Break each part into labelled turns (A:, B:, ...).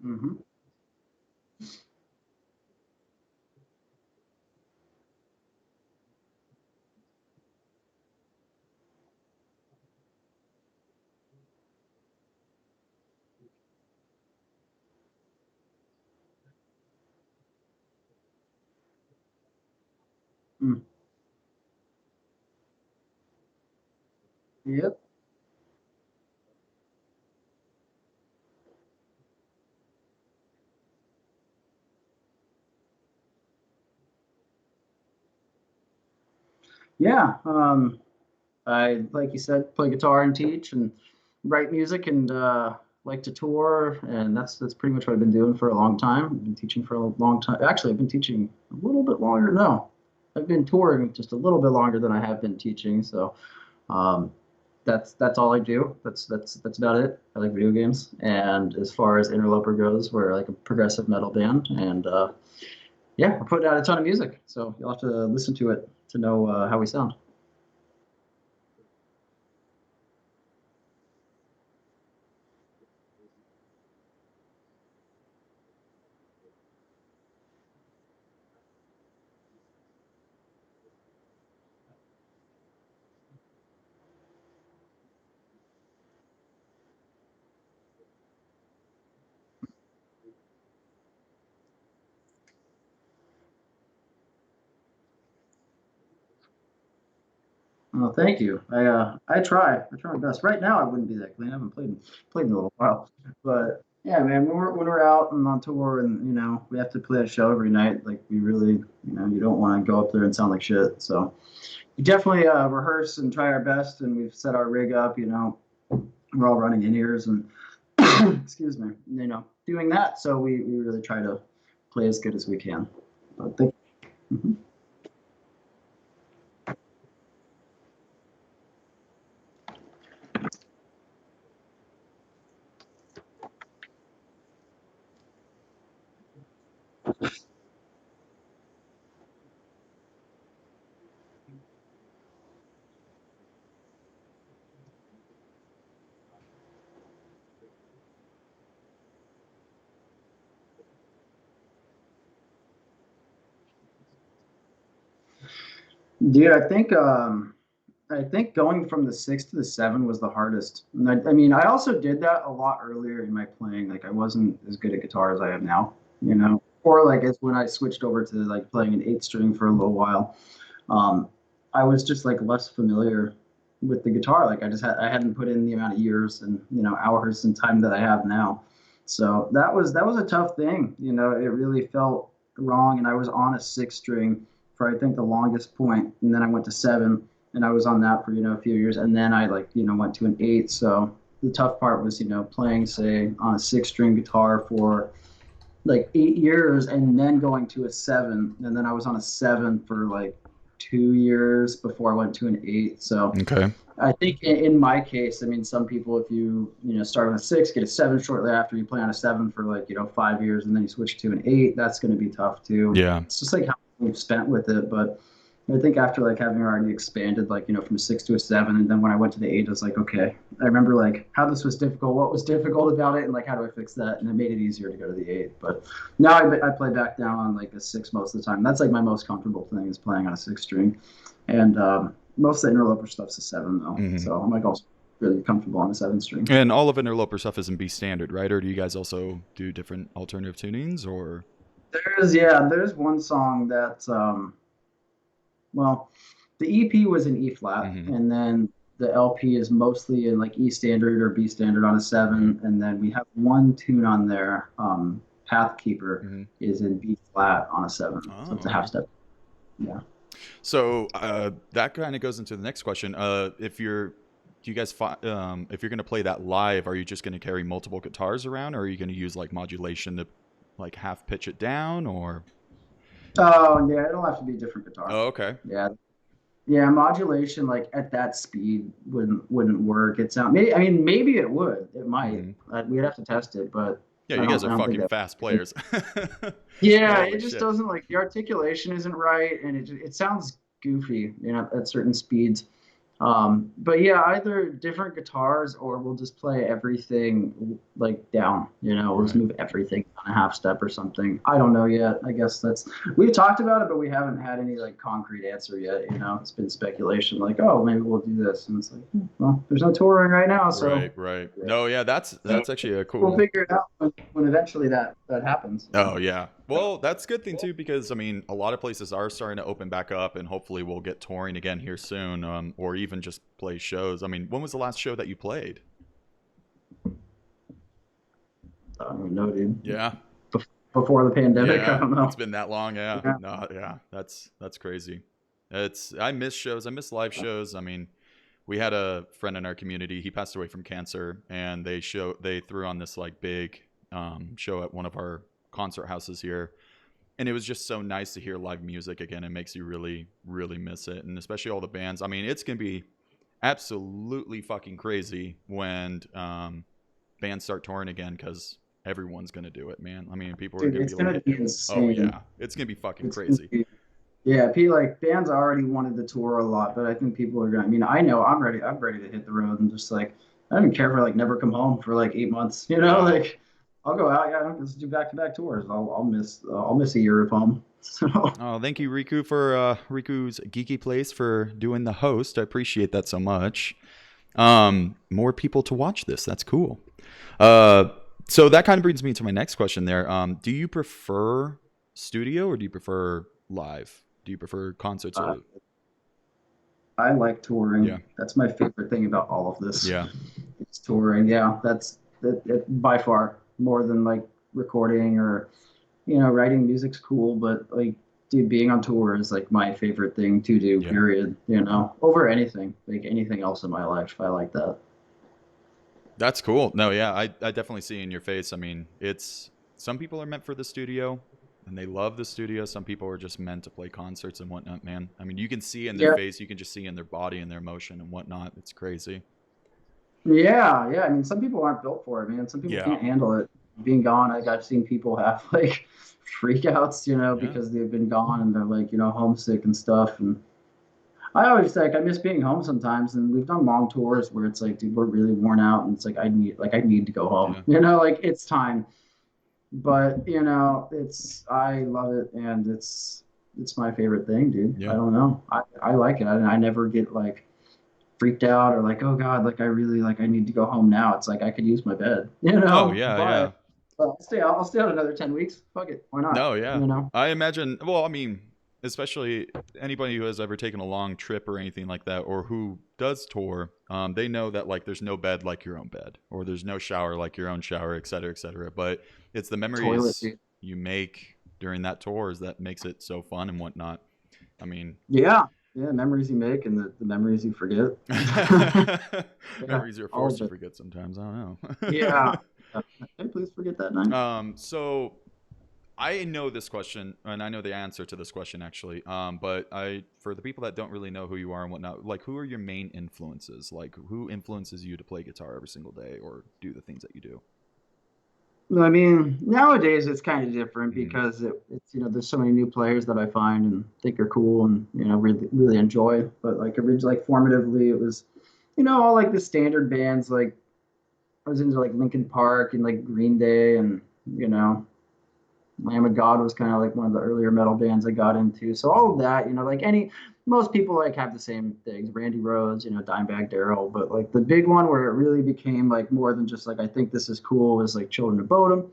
A: Mm-hmm. Mm. Yep. Yeah. I, like you said, play guitar and teach and write music and like to tour, and that's pretty much what I've been doing for a long time. I've been teaching for a long time. Actually, I've been teaching a little bit longer. No, I've been touring just a little bit longer than I have been teaching. So um, that's all I do. That's about it. I like video games, and as far as Interloper goes, we're like a progressive metal band, and yeah, we're putting out a ton of music. So you'll have to listen to it to know how we sound. Oh, thank you. I try my best. Right now, I wouldn't be that clean. I haven't played in a little while, but yeah, man, when we're out and on tour, and we have to play a show every night. Like we really, you don't want to go up there and sound like shit. So we definitely rehearse and try our best, and we've set our rig up. We're all running in ears and excuse me, doing that. So we really try to play as good as we can. But thank you. Dude, I think going from the six to the seven was the hardest. And I mean, I also did that a lot earlier in my playing. Like I wasn't as good at guitar as I am now, Or like as when I switched over to like playing an eight string for a little while, um, I was just like less familiar with the guitar. Like I hadn't put in the amount of years and hours and time that I have now. So that was a tough thing. It really felt wrong, and I was on a six string for I think the longest point, and then I went to seven, and I was on that for a few years, and then I like went to an eight. So the tough part was playing say on a six string guitar for like 8 years and then going to a seven, and then I was on a seven for like 2 years before I went to an eight. So
B: Okay.
A: I think in my case, I mean, some people, if start on a six, get a seven shortly after, you play on a seven for like 5 years, and then you switch to an eight, that's going to be tough too.
B: Yeah.
A: It's just like how we've spent with it. But I think after like having already expanded, like from a six to a seven, and then when I went to the eight, I was like, okay, I remember like how this was difficult, what was difficult about it, and like how do I fix that, and it made it easier to go to the eight. But now I play back down on like a six most of the time. That's like my most comfortable thing is playing on a six string, and most of the interloper stuff's a seven though,
B: Hmm.
A: so I'm like also really comfortable on a seven string.
B: And all of Interloper stuff is in B standard, right? Or do you guys also do different alternative tunings? Or
A: There's one song that well, the EP was in E flat,
B: hmm
A: and then the LP is mostly in like E standard or B standard on a
B: right?
A: seven, and then we have one tune on there. Path Keeper
B: Hmm.
A: is in B flat on a seven, so
B: Oh,
A: it's a half
B: okay.
A: step. Yeah.
B: So that kind of goes into the next question. If you're, do you guys, if you're going to play that live, are you just going to carry multiple guitars around, or are you going to use like modulation to like half pitch it down, or?
A: Oh yeah, it'll have to be a different guitar.
B: Oh, okay.
A: Yeah, yeah, modulation like at that speed wouldn't work. It sound maybe I mean maybe it would. It might.
B: Hmm.
A: We'd have to test it, but
B: Yeah,
A: I
B: you guys
A: don't
B: are
A: I don't think
B: fucking
A: that.
B: fast players.
A: Yeah,
B: Holy
A: it just
B: shit.
A: doesn't like the articulation isn't right, and it sounds goofy, at certain speeds. But yeah, either different guitars or we'll just play everything like down, we'll just
B: Right.
A: move everything on a half step or something. I don't know yet. I guess we've talked about it, but we haven't had any like concrete answer yet. It's been speculation like, oh, maybe we'll do this. And it's like, well, there's no touring right now. So
B: Right, right. No, yeah, that's actually a
A: we'll
B: cool.
A: figure it out when eventually that happens.
B: Oh yeah. Well, that's a good thing too because I mean, a lot of places are starting to open back up, and hopefully we'll get touring again here soon, or even just play shows. I mean, when was the last show that you played?
A: I don't even know, dude.
B: Yeah,
A: Before the pandemic, I
B: yeah.
A: don't know.
B: It's been that long. Yeah.
A: Yeah.
B: No, yeah. That's crazy. I miss shows. I miss live shows. I mean, we had a friend in our community. He passed away from cancer, and they threw on this like big show at one of our concert houses here, and it was just so nice to hear live music again. It makes you really, really miss it, and especially all the bands. I mean, it's gonna be absolutely fucking crazy when bands start touring again because everyone's gonna do it, man. I mean, people are
A: Dude,
B: gonna
A: it's
B: be
A: gonna
B: like,
A: be
B: "Oh
A: insane.
B: yeah, it's gonna be fucking
A: It's gonna
B: crazy."
A: be, yeah, like bands already wanted to tour a lot, but I think people are gonna. I mean, I know I'm ready. I'm ready to hit the road and just like I don't care if I like never come home for like 8 months.
B: Yeah.
A: Like I'll go out. Yeah, let's do back to back tours. I'll miss a year of home. So
B: Oh, thank you, Riku, for Riku's Geeky Place for doing the host. I appreciate that so much. More people to watch this. That's cool. Uh, so that kind of brings me to my next question. There, do you prefer studio or do you prefer live? Do you prefer concerts
A: uh,
B: or
A: I like touring.
B: yeah,
A: That's my favorite thing about all of this.
B: yeah,
A: It's touring. Yeah, that's by far more than like recording or writing music's cool, but like, dude, being on tour is like my favorite thing to do,
B: yeah?
A: period. Over anything, like anything else in my life. I like that.
B: That's cool. No, yeah, I definitely see in your face. I mean, it's some people are meant for the studio and they love the studio. Some people are just meant to play concerts and whatnot, man. I mean, you can see in their
A: Yeah,
B: face, you can just see in their body and their emotion and whatnot. It's crazy.
A: yeah. I mean, some people aren't built for it, man. Some people
B: Yeah.
A: can't handle it. Being gone, I've seen people have like freakouts,
B: Yeah.
A: because they've been gone and they're like, homesick and stuff. And I always like I miss being home sometimes, and we've done long tours where it's like, dude, we're really worn out, and it's like I need to go home.
B: Yeah.
A: Like it's time. But it's I love it, and it's my favorite thing, dude. I
B: Yeah.
A: don't know. I like it. I never get like freaked out or like, oh God, like I really like I need to go home now. It's like I could use my bed,
B: Oh, yeah,
A: But
B: yeah.
A: I'll stay out another 10 weeks. Fuck it, why not?
B: No, yeah. I imagine, well, I mean, especially anybody who has ever taken a long trip or anything like that, or who does tour, they know that like there's no bed like your own bed, or there's no shower like your own shower, et cetera, et cetera. But it's the
A: Toilet,
B: memories
A: dude.
B: you make during that tours that makes it so fun and whatnot. I mean,
A: Yeah, yeah. Memories you make and the memories you forget. Yeah,
B: memories you're
A: all
B: forced
A: of
B: to
A: it.
B: forget sometimes. I don't
A: Yeah.
B: know.
A: Hey, please forget that night.
B: So I know this question, and I know the answer to this question actually. But for the people that don't really know who you are and whatnot, like, who are your main influences? Like, who influences you to play guitar every single day or do the things that you do?
A: I mean, nowadays it's kind of different
B: Hmm.
A: because it's there's so many new players that I find and think are cool and really really enjoy. But like originally, like formatively, it was all like the standard bands. Like I was into like Linkin Park and like Green Day and you know Lamb of God was kind of like one of the earlier metal bands I got into. So all
B: Hmm.
A: of that, like most people like have the same things. Randy Rhoads, Dimebag Darrell, but like the big one where it really became like more than just like I think this is cool is like Children of Bodom.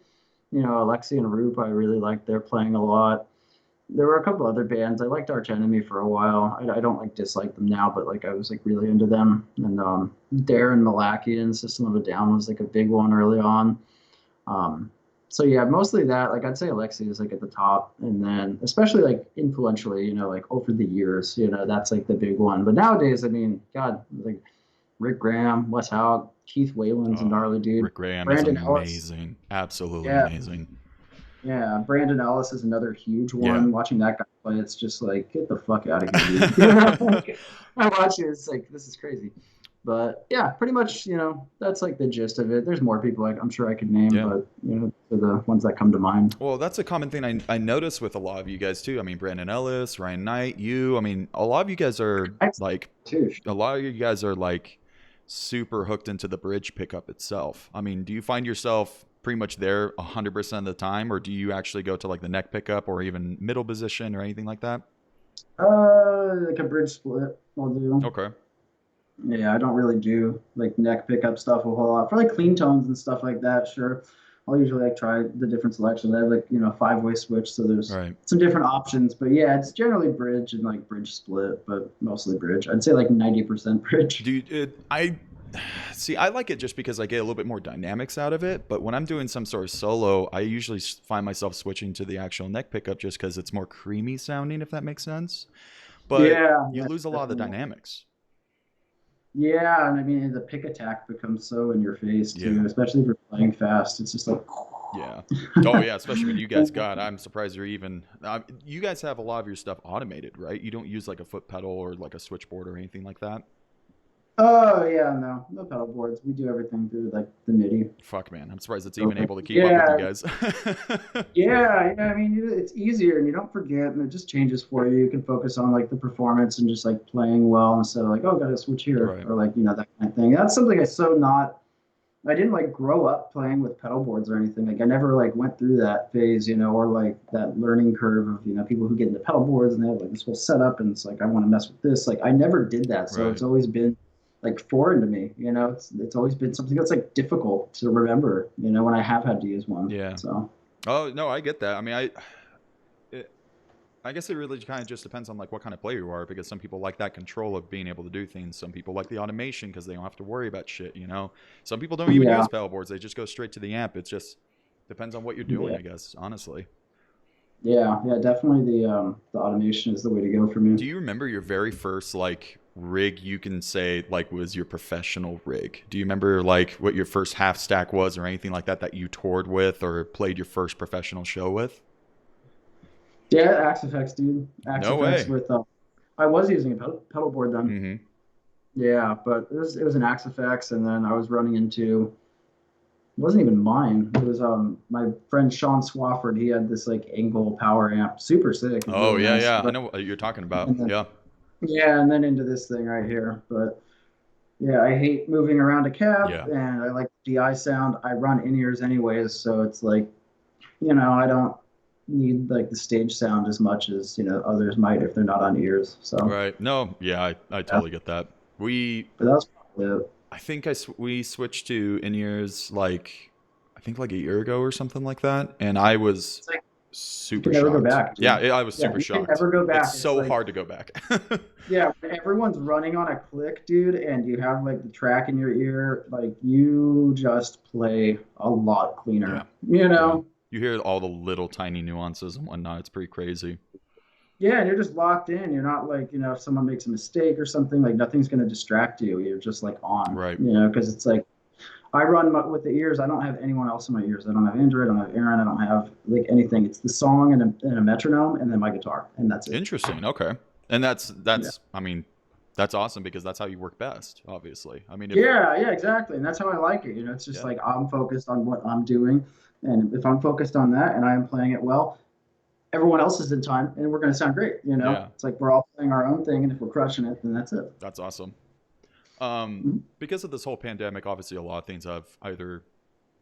A: Alexi and Roop, I really liked their playing a lot. There were a couple other bands. I liked Arch Enemy for a while. I don't like dislike them now, but like I was like really into them. And Darren Malakian, System of a Down was like a big one early on. Um, so yeah, mostly that. Like I'd say Alexi is like at the top, and then especially like influentially, like over the years, that's like the big one. But nowadays, I mean, God, like Rick Graham, Wes Hauck, Keith Whalen's a
B: Oh,
A: gnarly dude.
B: Rick Graham is
A: Brandon Ellis,
B: amazing, absolutely
A: yeah,
B: amazing.
A: yeah. Brandon Ellis is another huge
B: Yeah.
A: one. Watching that guy play, it's just like get the fuck out of here, dude. Like, I watch it, it's like this is crazy. But yeah, pretty much, that's like the gist of it. There's more people I'm sure I could name,
B: Yeah.
A: but they're the ones that come to mind.
B: Well, that's a common thing I notice with a lot of you guys too. I mean, Brandon Ellis, Ryan Knight, you. I mean, a lot of you guys are
A: Thanks,
B: like,
A: too.
B: a lot of you guys are like super hooked into the bridge pickup itself. I mean, do you find yourself pretty much there 100% of the time, or do you actually go to like the neck pickup or even middle position or anything like that?
A: Like a bridge split, I'll do.
B: Okay.
A: Yeah, I don't really do like neck pickup stuff a whole lot. For like clean tones and stuff like that, sure. I'll usually like try the different selections. I have like, 5-way switch, so there's
B: Right.
A: some different options. But yeah, it's generally bridge and like bridge split, but mostly bridge. I'd say like 90% bridge.
B: Dude, I see. I like it just because I get a little bit more dynamics out of it. But when I'm doing some sort of solo, I usually find myself switching to the actual neck pickup just because it's more creamy sounding, if that makes sense. But
A: Yeah,
B: you
A: yeah,
B: lose a lot of the
A: definitely.
B: dynamics.
A: Yeah, and I mean the pick attack becomes so in your face
B: Yeah.
A: too, especially if you're playing fast. It's just like
B: Yeah. Oh yeah, especially when you guys got. I'm surprised you're even. You guys have a lot of your stuff automated, right? You don't use like a foot pedal or like a switchboard or anything like that.
A: Oh yeah, no pedal boards. We do everything through like the MIDI.
B: Fuck man, I'm surprised it's
A: So
B: even
A: like,
B: able to keep up with you
A: yeah,
B: guys.
A: yeah. I mean, it's easier and you don't forget, and it just changes for you. You can focus on like the performance and just like playing well instead of like, oh, gotta switch here
B: Right.
A: or like that kind of thing. That's something I so not. I didn't like grow up playing with pedal boards or anything. Like I never like went through that phase, or like that learning curve of people who get into pedal boards and they have like this whole setup and it's like I want to mess with this. Like I never did that, so it's
B: Right.
A: always been like foreign to me. It's always been something that's like difficult to remember. When I have had to use one.
B: Yeah.
A: So
B: Oh no, I get that. I mean, it, I guess it really kind of just depends on like what kind of player you are, because some people like that control of being able to do things. Some people like the automation because they don't have to worry about shit. Some people don't even
A: yeah,
B: use pedal boards; they just go straight to the amp. It just depends on what you're doing,
A: yeah,
B: I guess. Honestly,
A: yeah. Definitely the automation is the way to go for me.
B: do you remember your very first like rig? You can say like was your professional rig. Do you remember like what your first half stack was or anything like that that you toured with or played your first professional show with?
A: Yeah, Axe Effects, dude. Axe
B: No
A: Effects
B: way.
A: with I was using a pedal board then.
B: Mm-hmm.
A: Yeah, but it was an Axe Effects, and then I was running into it wasn't even mine. It was my friend Sean Swafford. He had this like Angle power amp, super sick and
B: Oh
A: really
B: yeah,
A: nice.
B: yeah. I
A: But
B: know what you're talking about.
A: and then
B: Yeah.
A: yeah, and then into this thing right here. But yeah, I hate moving around a cab,
B: Yeah.
A: and I like the DI sound. I run in ears anyways, so it's like I don't need like the stage sound as much as others might if they're not on ears. So
B: Right. No, yeah, I
A: yeah,
B: totally get that. We,
A: but that was probably it.
B: I think we switched to in-ears like, I think like a year ago or something like that. And I was
A: It's like you
B: super
A: can never go
B: shocked.
A: back,
B: Yeah,
A: dude.
B: I was
A: Yeah,
B: super
A: you can
B: shocked.
A: never go
B: It's
A: back. It's
B: so
A: like
B: hard to go back.
A: yeah, when everyone's running on a click, dude, and you have like the track in your ear, like you just play a lot
B: Yeah.
A: cleaner.
B: Yeah. You hear all the little tiny nuances and whatnot. It's pretty crazy.
A: Yeah, and you're just locked in. You're not like, if someone makes a mistake or something, like nothing's going to distract you. You're just like on,
B: Right.
A: because it's like I run with the ears. I don't have anyone else in my ears. I don't have Android. I don't have Aaron. I don't have like anything. It's the song and a metronome and then my guitar, and that's it.
B: Interesting. Okay. And
A: Yeah.
B: I mean, that's awesome because that's how you work best, obviously. I mean, if,
A: Yeah, exactly. And that's how I like it. It's just
B: yeah.
A: like I'm focused on what I'm doing. And if I'm focused on that and I am playing it well, everyone else is in time and we're going to sound great.
B: Yeah.
A: It's like we're all playing our own thing. And if we're crushing it, then that's it.
B: That's awesome.
A: Mhm.
B: Because of this whole pandemic, obviously a lot of things have either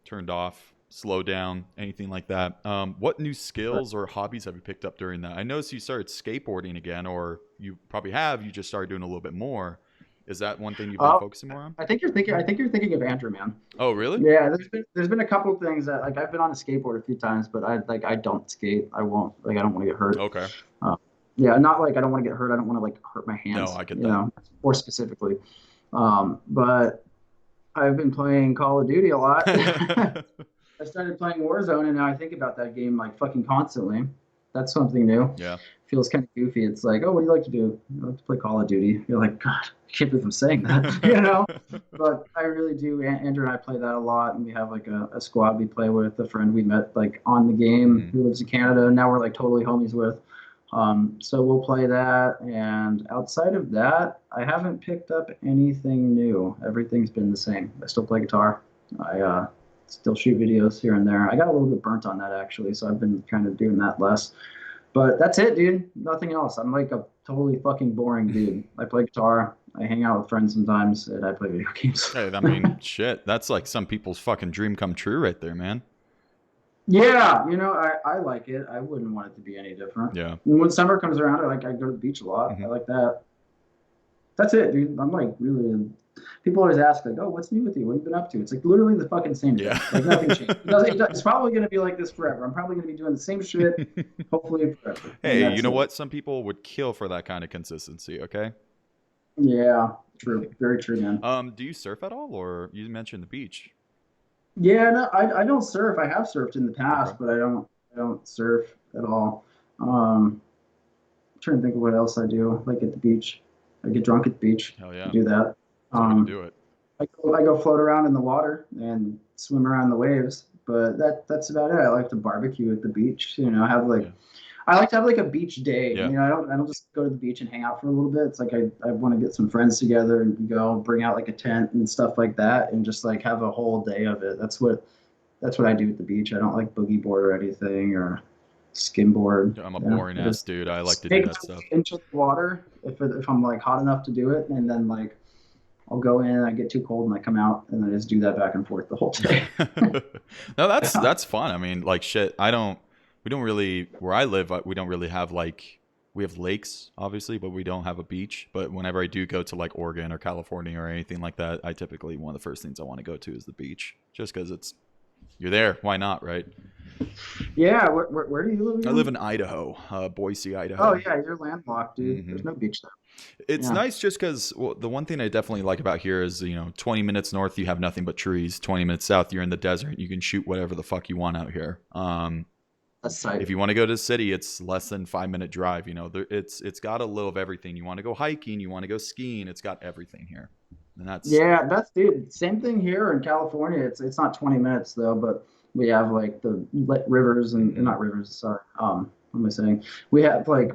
B: turned off, slowed down, anything like that. What new
A: But
B: skills or hobbies have you picked up during that? I noticed you started skateboarding again, or you probably have. You just started doing a little bit more. Is that one thing you've been
A: uh,
B: focusing more on?
A: I think you're thinking of Andrew, man.
B: Oh, really?
A: Yeah, there's been a couple of things that like I've been on a skateboard a few times, but I don't skate. I won't like I don't want to get hurt.
B: Okay.
A: Uh, yeah, not like I don't want to get hurt. I don't want to like hurt my
B: No,
A: hands,
B: I get that.
A: more specifically. But I've been playing Call of Duty a lot. I started playing Warzone, and now I think about that game like fucking constantly. That's something new.
B: Yeah.
A: Feels kind of goofy. It's like, oh, what do you like to do? I like to play Call of Duty. You're like, God, I can't believe I'm saying that, But I really do. Andrew and I play that a lot, and we have like a squad we play with. A friend we met like on the game
B: Mhm.
A: who lives in Canada, and now we're like totally homies with. So we'll play that. And outside of that, I haven't picked up anything new. Everything's been the same. I still play guitar. I still shoot videos here and there. I got a little bit burnt on that actually, so I've been kind of doing that less. But that's it, dude. Nothing else. I'm like a totally fucking boring dude. I play guitar. I hang out with friends sometimes, and I play video games.
B: Hey, I mean, shit. That's like some people's fucking dream come true right there, man.
A: Yeah, I like it. I wouldn't want it to be any different.
B: Yeah.
A: And when summer comes around, I go to the beach a lot. I
B: Hmm.
A: like that. That's it, dude. I'm like really. People always ask like, "Oh, what's new with you? What have you been up to?" It's like literally the fucking same thing.
B: Yeah.
A: Like nothing changed. It's probably going to be like this forever. I'm probably going to be doing the same shit, hopefully forever. And
B: Hey, you
A: that's
B: know
A: it.
B: what? Some people would kill for that kind of consistency, okay?
A: Yeah, true. Very true, man.
B: Do you surf at all, or you mentioned the beach?
A: Yeah, no, I don't surf. I have surfed in the
B: Okay.
A: past, but I don't surf at all. Um, trying to think of what else I do, like at the beach. I get drunk at the beach.
B: Hell
A: I
B: yeah.
A: do that.
B: That's the way to
A: Um,
B: do it.
A: I go float around in the water and swim around the waves, but that's about it. I like to barbecue at the beach. Have
B: Yeah.
A: like I like to have like a beach day.
B: Yeah.
A: I don't just go to the beach and hang out for a little bit. It's like I want to get some friends together and go bring out like a tent and stuff like that and just like have a whole day of it. That's what I do at the beach. I don't like boogie board or anything or skimboard.
B: I'm a
A: Yeah,
B: boring
A: I
B: ass
A: just
B: dude. I like to do
A: snake
B: that
A: my
B: stuff.
A: way into the water if I'm like hot enough to do it, and then like I'll go in, I get too cold, and I come out, and I just do that back and forth the whole day.
B: No, that's fun. I mean, like shit. We don't really where I live. We don't really have like we have lakes, obviously, but we don't have a beach. But whenever I do go to like Oregon or California or anything like that, I typically one of the first things I want to go to is the beach, just because it's you're there. Why not, right?
A: Yeah, where do you live
B: I live
A: again?
B: in Idaho, Boise,
A: Oh
B: Idaho.
A: yeah, you're landlocked, dude.
B: Hmm.
A: There's no beach there.
B: It's
A: Yeah,
B: nice just because well, the one thing I definitely like about here is 20 minutes north you have nothing but trees. 20 minutes south you're in the desert. You can shoot whatever the fuck you want out here.
A: that's
B: If
A: tight.
B: you want to go to the city, it's less than 5 minute drive. It's got a little of everything. You want to go hiking, you want to go skiing. It's got everything here, and that's
A: Yeah, that's dude. Same thing here in California. It's not 20 minutes though, but we have like the rivers and
B: mhm,
A: not rivers. Sorry. What am I saying? We have like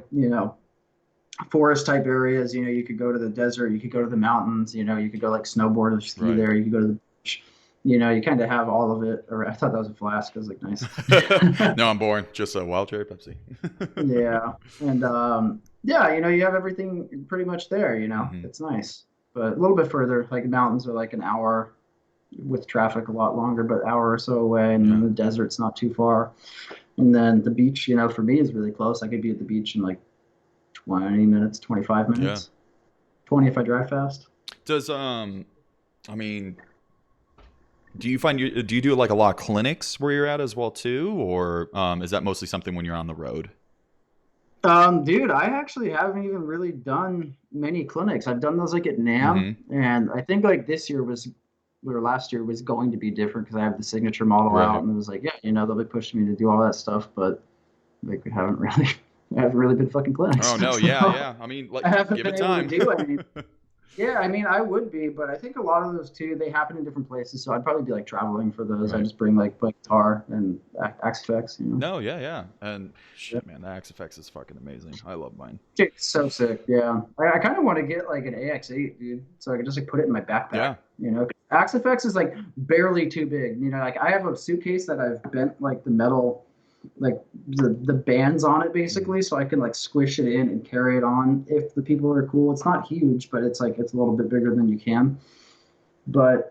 A: forest type areas. You could go to the desert. You could go to the mountains. You could go like snowboard or ski
B: right.
A: there. You could go to the beach. You kind of have all of it. Or I thought that was a flask. I was like, nice.
B: No, I'm boring. Just a wild cherry Pepsi.
A: Yeah, and yeah, you have everything pretty much there.
B: Hmm.
A: It's nice, but a little bit further. Like the mountains are like an hour with traffic a lot longer, but hour or so away, and then
B: Yeah,
A: the desert's not too far. And then the beach, for me is really close. I could be at the beach in like 20 minutes, 25
B: yeah.
A: minutes, 20 if I drive fast.
B: Does I mean, do you do like a lot of clinics where you're at as well too, or is that mostly something when you're on the road?
A: Dude, I actually haven't even really done many clinics. I've done those like at NAM,
B: Hmm.
A: and I think like this year was or last year was going to be different because I have the signature model out,
B: Right.
A: and it was like, yeah, they'll be pushing me to do all that stuff, but like we haven't really, I haven't really been fucking clinics,
B: Oh no, yeah,
A: so
B: yeah. I mean, like,
A: I haven't
B: give
A: been
B: it
A: able to
B: time.
A: do any. Yeah, I mean, I would be, but I think a lot of those too, they happen in different places, so I'd probably be like traveling for those. I
B: Right.
A: just bring like my guitar and Axe Effects.
B: No, yeah, yeah. And
A: Yeah.
B: shit, man, the Axe FX is fucking amazing. I love mine.
A: Dude, it's so sick. Yeah. I kind of want to get like an AX8, dude. So I can just like put it in my backpack.
B: Yeah.
A: 'Cause Axe FX is like barely too big. Like I have a suitcase that I've bent like the metal, like the bands on it
B: Mhm.
A: basically, so I can like squish it in and carry it on if the people are cool. It's not huge, but it's like it's a little bit bigger than you can. But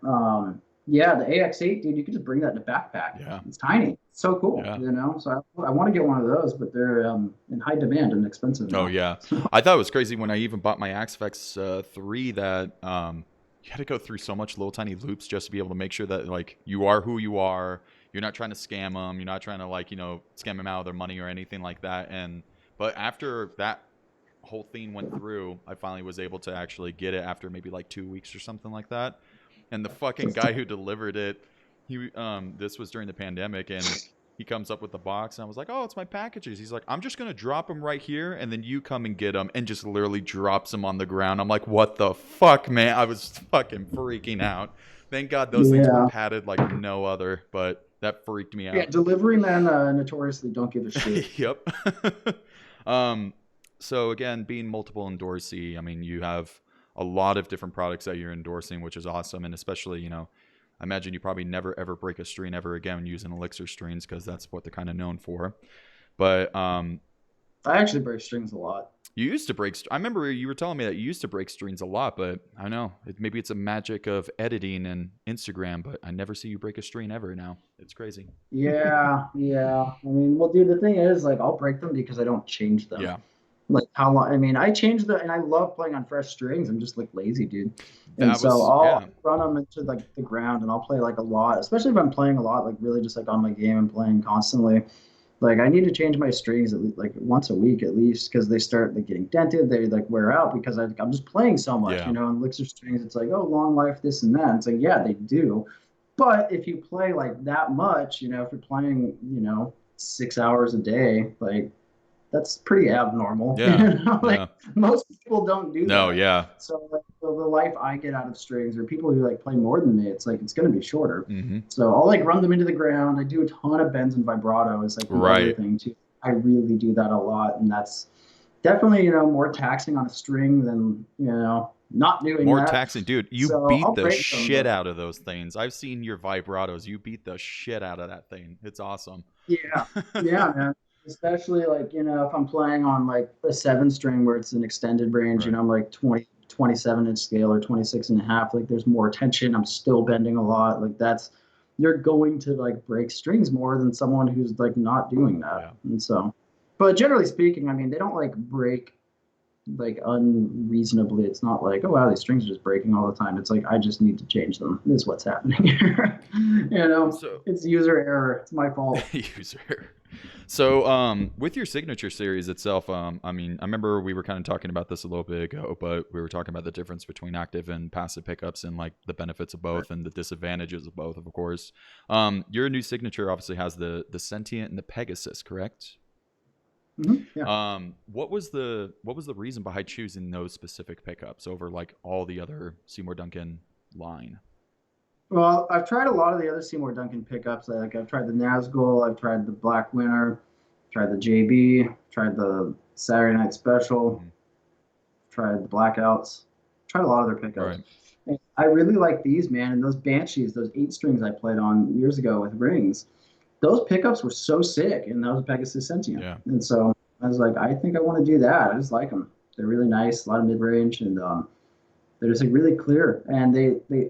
A: yeah, the AX8, dude, you can just bring that in a backpack.
B: Yeah.
A: It's tiny. It's so cool.
B: Yeah.
A: So I want to get one of those, but they're in high demand and expensive
B: Oh
A: now.
B: yeah. I thought it was crazy when I even bought my Axe FX 3 that you had to go through so much little tiny loops just to be able to make sure that like you are who you are. You're not trying to scam them. You're not trying to like scam them out of their money or anything like that. And but after that whole thing went through, I finally was able to actually get it after maybe like 2 weeks or something like that. And the fucking guy who delivered it, he this was during the pandemic, and he comes up with the box, and I was like, "Oh, it's my packages." He's like, "I'm just gonna drop them right here, and then you come and get them," and just literally drops them on the ground. I'm like, "What the fuck, man?" I was fucking freaking out. Thank God those things were
A: Yeah.
B: padded like no other, but that freaked me
A: Yeah,
B: out.
A: delivery men notoriously don't give a shit.
B: Yep. Um, so again, being multiple endorsee, I mean, you have a lot of different products that you're endorsing, which is awesome. And especially, I imagine you probably never ever break a stream ever again using Elixir streams because that's what they're kind of known for. But
A: I actually break strings a lot.
B: you used to break. I remember you were telling me that you used to break streams a lot, but I don't know. Maybe it's a magic of editing and Instagram, but I never see you break a stream ever now. It's crazy.
A: Yeah, yeah. I mean, well, dude, the thing is, like, I'll break them because I don't change them.
B: Yeah,
A: Like how long? I mean, I change and I love playing on fresh strings. I'm just like lazy, dude. And
B: that
A: so
B: was
A: I'll
B: yeah.
A: run them into like the ground and I'll play like a lot, especially if I'm playing a lot, like really just like on my game and playing constantly. Like I need to change my strings at least like once a week at least because they start like getting dented. They like wear out because I'm just playing so much,
B: Yeah.
A: And Elixir strings, it's like, oh, long life, this and that. It's like, yeah, they do. But if you play like that much, if you're playing, 6 hours a day, like that's pretty abnormal.
B: Yeah.
A: Like
B: Yeah.
A: most people don't do
B: No,
A: that.
B: yeah.
A: So like the life I get out of strings or people who like play more than me, it's like it's gonna be shorter.
B: Mm-hmm.
A: So I'll like run them into the ground. I do a ton of bends and vibrato is like the other
B: Right.
A: thing too. I really do that a lot, and that's definitely more taxing on a string than not doing
B: More
A: that.
B: taxing, dude. You
A: So
B: beat
A: I'll
B: the
A: break them,
B: shit
A: but
B: out of those things. I've seen your vibratos. You beat the shit out of that thing. It's awesome.
A: yeah, yeah, man. Especially like, if I'm playing on like a 7 string where it's an extended range,
B: Right.
A: I'm like 27-inch scale or 26 and a half, like there's more tension. I'm still bending a lot. Like you're going to like break strings more than someone who's like not doing that.
B: Yeah.
A: And so, but generally speaking, I mean, they don't like break like unreasonably. It's not like, oh wow, these strings are just breaking all the time. It's like I just need to change them. Is what's happening here.
B: So
A: It's user error. It's my fault.
B: user. So with your signature series itself, I mean, I remember we were kind of talking about this a little bit ago, but we were talking about the difference between active and passive pickups and like the benefits of both and the disadvantages of both, of course. Your new signature obviously has the sentient and the Pegasus, correct?
A: Yeah.
B: What was the reason behind choosing those specific pickups over like all the other Seymour Duncan line?
A: Well, I've tried a lot of the other Seymour Duncan pickups. Like I've tried the Nazgul, I've tried the Black Winter, tried the JB, tried the Saturday Night Special,
B: Mhm.
A: tried the Blackouts, tried a lot of their pickups.
B: Right.
A: And I really like these, man. And those Banshees, those 8 strings I played on years ago with rings, those pickups were so sick. And that was a Pegasus Sentient.
B: Yeah.
A: And so I was like, I think I want to do that. I just like them. They're really nice, a lot of mid range, and they're just like really clear, and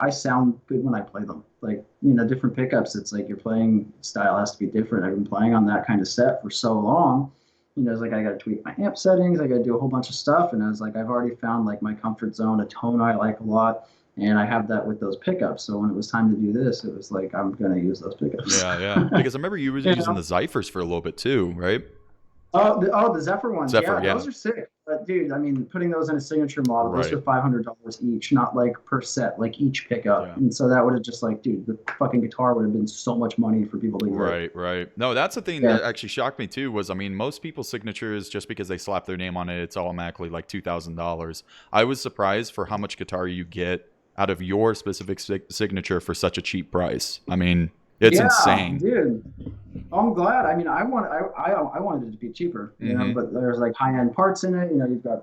A: I sound good when I play them. Like different pickups. It's like your playing style has to be different. I've been playing on that kind of set for so long. It's like I got to tweak my amp settings. I got to do a whole bunch of stuff, and I was like, I've already found like my comfort zone, a tone I like a lot, and I have that with those pickups. So when it was time to do this, it was like I'm gonna use those pickups.
B: Yeah, yeah. Because I remember you were
A: you
B: using
A: know?
B: the Zyphers for a little bit too, right?
A: Oh, the Zephyr ones.
B: Zephyr,
A: Yeah,
B: yeah.
A: those are sick. But dude, I mean, putting those in a signature model, those
B: Right.
A: are $500 each, not like per set, like each pickup.
B: Yeah.
A: And so that would have just like, dude, the fucking guitar would have been so much money for people to get.
B: Right, right. No, that's the thing
A: Yeah.
B: that actually shocked me too. Was I mean, most people's signatures just because they slap their name on it, it's automatically like $2,000. I was surprised for how much guitar you get out of your specific signature for such a cheap price. I mean, it's
A: Yeah,
B: insane.
A: dude. I'm glad. I mean, I wanted it to be cheaper,
B: Mm-hmm.
A: but there's like high end parts in it. You've got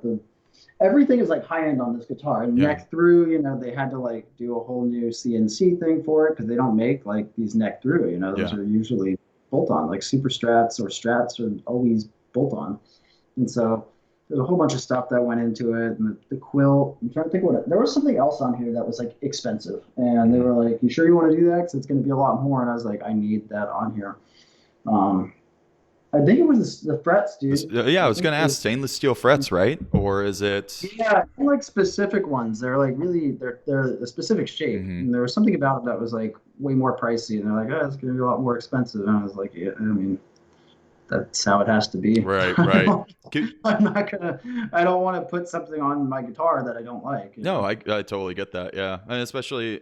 A: everything is like high end on this guitar. And
B: Yeah,
A: neck through, they had to like do a whole new CNC thing for it because they don't make like these neck through. Those
B: yeah.
A: are usually bolt on, like super strats or strats are always bolt on. And so there's a whole bunch of stuff that went into it. And the quill, I'm trying to think there was something else on here that was like expensive. And they
B: Mm-hmm.
A: were like, you sure you want to do that? Because it's going to be a lot more. And I was like, I need that on here. Um, I think it was the frets, dude.
B: Yeah, I
A: I
B: was
A: think
B: gonna
A: it
B: ask
A: was,
B: stainless steel frets, right? Or is it?
A: yeah, like specific ones. They're like really, they're a specific shape.
B: Mm-hmm.
A: And there was something about it that was like way more pricey. And they're like, oh, it's going to be a lot more expensive. And I was like, yeah, I mean, that's how it has to be.
B: Right, right.
A: I'm not gonna. I don't want to put something on my guitar that I don't like.
B: No, I totally get that. Yeah, and especially,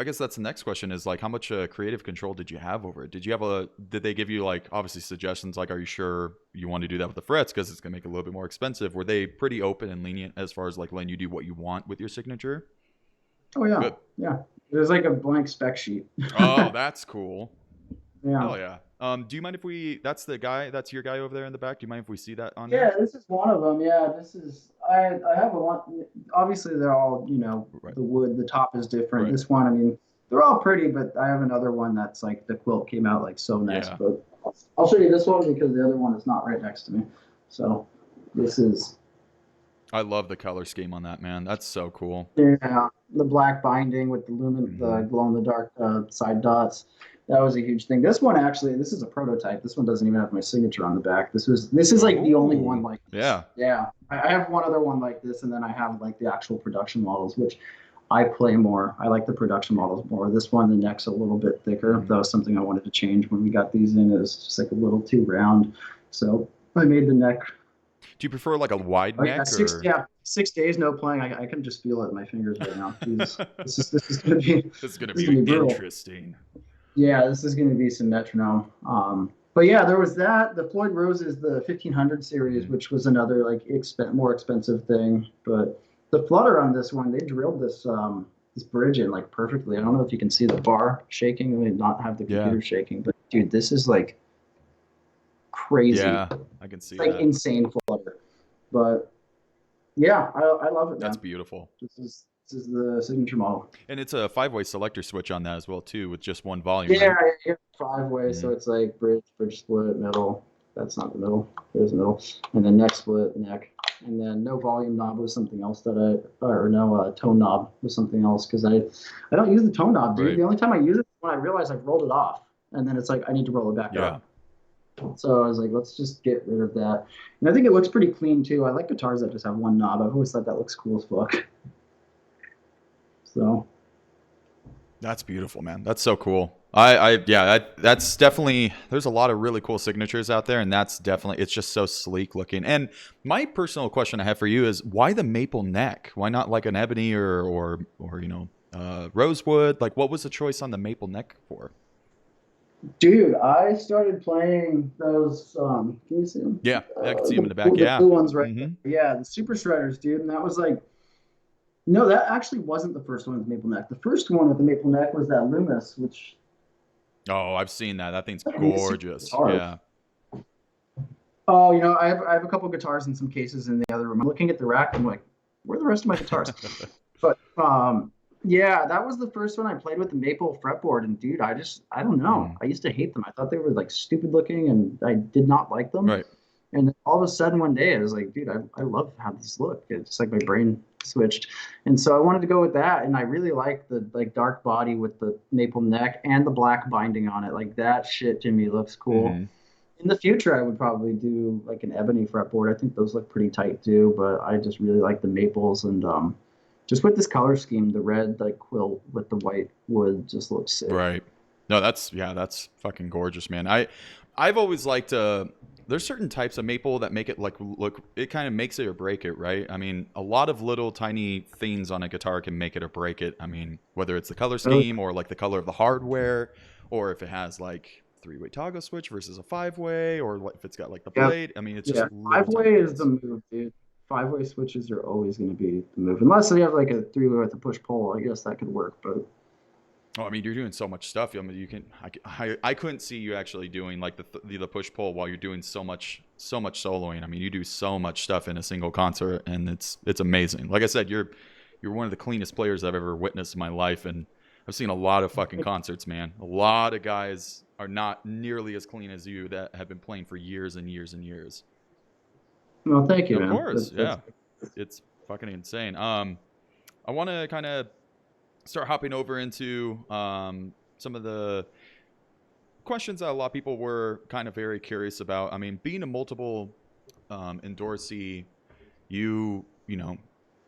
B: I guess that's the next question is like, how much creative control did you have over it? Did they give you like obviously suggestions like, are you sure you want to do that with the frets because it's gonna make it a little bit more expensive? Were they pretty open and lenient as far as like letting you do what you want with your signature?
A: Oh yeah,
B: Good.
A: yeah. There's like a blank spec sheet.
B: Oh, that's cool.
A: Yeah.
B: Hell yeah. Do you mind if we? That's the guy. That's your guy over there in the back. Do you mind if we see that on there?
A: Yeah, this is one of them. Yeah, this is I have a one. Obviously, they're all
B: Right.
A: the wood. The top is different.
B: Right.
A: This one, I mean, they're all pretty, but I have another one that's like the quilt came out like so nice.
B: Yeah.
A: But I'll show you this one because the other one is not right next to me. So this is
B: I love the color scheme on that, man. That's so cool.
A: yeah the black binding with the
B: Hmm.
A: glow in the dark side dots. That was a huge thing. This one actually, this is a prototype. This one doesn't even have my signature on the back. This is like the only one
B: Oh,
A: like this.
B: yeah.
A: Yeah, I have one other one like this, and then I have like the actual production models, which I play more. I like the production models more. This one, the neck's a little bit thicker.
B: Mhm.
A: That was something I wanted to change when we got these in. It was just like a little too round, so I made the neck.
B: Do you prefer like a wide
A: Oh yeah,
B: neck or?
A: 6 days no playing. I can just feel it in my fingers right now. Jesus, this is gonna be
B: This is gonna
A: this is gonna
B: be
A: be brutal.
B: interesting.
A: Yeah, this is going to be some metronome. But yeah, there was that. The Floyd Rose is the 1500 series,
B: Mhm.
A: which was another like more expensive thing. But the flutter on this one, they drilled this bridge in like perfectly. I don't know if you can see the bar shaking. I mean, not have the
B: Yeah.
A: computer shaking, but dude, this is like crazy.
B: Yeah, I can
A: It's
B: see
A: like
B: that.
A: insane flutter. But yeah, I love it,
B: That's
A: man.
B: beautiful.
A: This is the signature model.
B: And it's a five-way selector switch on that as well too, with just one volume,
A: Yeah,
B: right?
A: yeah, 5 way,
B: Hmm.
A: so it's like bridge split, middle. That's not the middle. There's the middle, and then neck split, neck, and then no volume knob was something else or no tone knob was something else because I don't use the tone knob, dude.
B: Right.
A: The only time I use it is when I realize I've rolled it off, and then it's like I need to roll it back
B: Yeah.
A: up. So I was like, let's just get rid of that. And I think it looks pretty clean too. I like guitars that just have one knob. I've always thought that looks cool as fuck. So
B: That's beautiful, man. That's so cool. Yeah, that's definitely. There's a lot of really cool signatures out there, and that's definitely. It's just so sleek looking. And my personal question I have for you is, why the maple neck? Why not like an ebony or rosewood? Like, what was the choice on the maple neck for?
A: dude, I started playing those. Can you see them?
B: Yeah, I can see him in the back.
A: The
B: Yeah.
A: blue ones right there.
B: Hmm.
A: Yeah, the Super Shredders, dude. And that was like, no, that actually wasn't the first one with Maple Neck. The first one with the Maple Neck was that Loomis, which
B: Oh, I've seen that. That thing's
A: I mean, it's super
B: gorgeous.
A: guitar.
B: Yeah.
A: Oh, I have a couple guitars and some cases in the other room. I'm looking at the rack. I'm like, where are the rest of my guitars? But yeah, that was the first one I played with the maple fretboard, and dude, I don't know.
B: Mhm.
A: I used to hate them. I thought they were like stupid looking, and I did not like them.
B: Right.
A: And then all of a sudden one day I was like, dude, I love how these look. It's just like my brain switched. And so I wanted to go with that. And I really like the like dark body with the maple neck and the black binding on it. Like that shit to me looks cool.
B: Hmm.
A: In the future, I would probably do like an ebony fretboard. I think those look pretty tight too, but I just really like the maples and just with this color scheme, the red like quilt with the white wood just looks sick.
B: Right. No, that's fucking gorgeous, man. I've always liked there's certain types of maple that make it like look it kind of makes it or break it, right? I mean, a lot of little tiny things on a guitar can make it or break it. I mean, whether it's the color
A: Really?
B: scheme or like the color of the hardware or if it has like three-way toggle switch versus a five-way or if it's got like the
A: Yeah,
B: blade. I mean, it's
A: yeah.
B: just little
A: Five
B: tiny
A: way is the
B: things.
A: move, dude. 5 way switches are always going to be the move, unless they have like a 3 way with a push pull. I guess that could work, but
B: Oh, I mean, you're doing so much stuff. I mean, you can. I couldn't see you actually doing like the push pull while you're doing so much soloing. I mean, you do so much stuff in a single concert, and it's amazing. Like I said, you're one of the cleanest players I've ever witnessed in my life, and I've seen a lot of fucking concerts, man. A lot of guys are not nearly as clean as you that have been playing for years and years and years.
A: well, thank you,
B: Of
A: man.
B: course,
A: That's
B: yeah, it's fucking insane. I want to kind of start hopping over into some of the questions that a lot of people were kind of very curious about. I mean, being a multiple endorsee, you know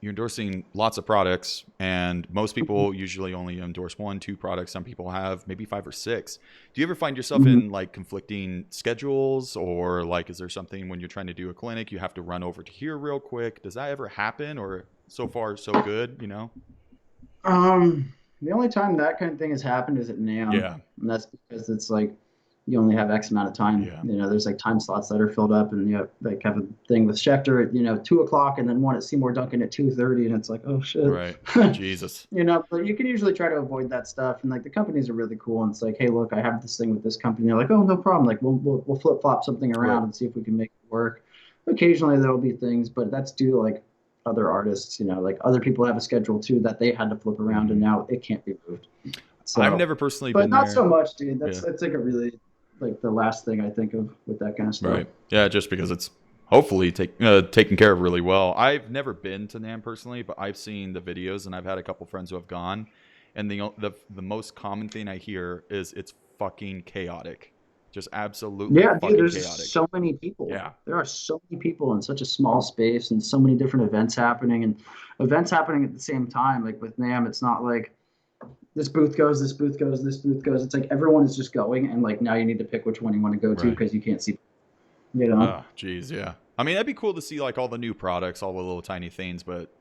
B: you're endorsing lots of products, and most people usually only endorse one, two products. Some people have maybe five or six. Do you ever find yourself
A: Mhm.
B: in like conflicting schedules, or like is there something when you're trying to do a clinic you have to run over to here real quick? Does that ever happen, or so far so good? You know?
A: The only time that kind of thing has happened is at NAMM,
B: Yeah.
A: and that's because it's like you only have X amount of time.
B: Yeah.
A: There's like time slots that are filled up, and like have a thing with Schecter at 2 o'clock, and then one at Seymour Duncan at 2:30, and it's like, oh shit.
B: Right. Jesus.
A: But you can usually try to avoid that stuff, and like the companies are really cool, and it's like, hey, look, I have this thing with this company. They're like, oh, no problem. Like we'll flip flop something around
B: Right.
A: and see if we can make it work. Occasionally there'll be things, but that's due to like other artists. Like other people have a schedule too that they had to flip around, and now it can't be moved.
B: I've
A: So,
B: never personally
A: but
B: been
A: not so
B: there.
A: much, dude.
B: Yeah.
A: That's like a really like the last thing I think of with that kind of stuff.
B: Right. Yeah, just because it's hopefully taken care of really well. I've never been to NAMM personally, but I've seen the videos and I've had a couple friends who have gone. And the most common thing I hear is it's fucking chaotic. Just absolutely
A: Yeah, dude,
B: fucking
A: there's
B: chaotic.
A: so many people.
B: Yeah.
A: There are so many people in such a small space, and so many different events happening, and events happening at the same time. Like with NAMM, it's not like this booth goes, this booth goes, this booth goes. It's like everyone is just going, and like now you need to pick which one you want to go to
B: Right.
A: because you can't see.
B: Oh, geez, yeah. I mean, that'd be cool to see like all the new products, all the little tiny things, but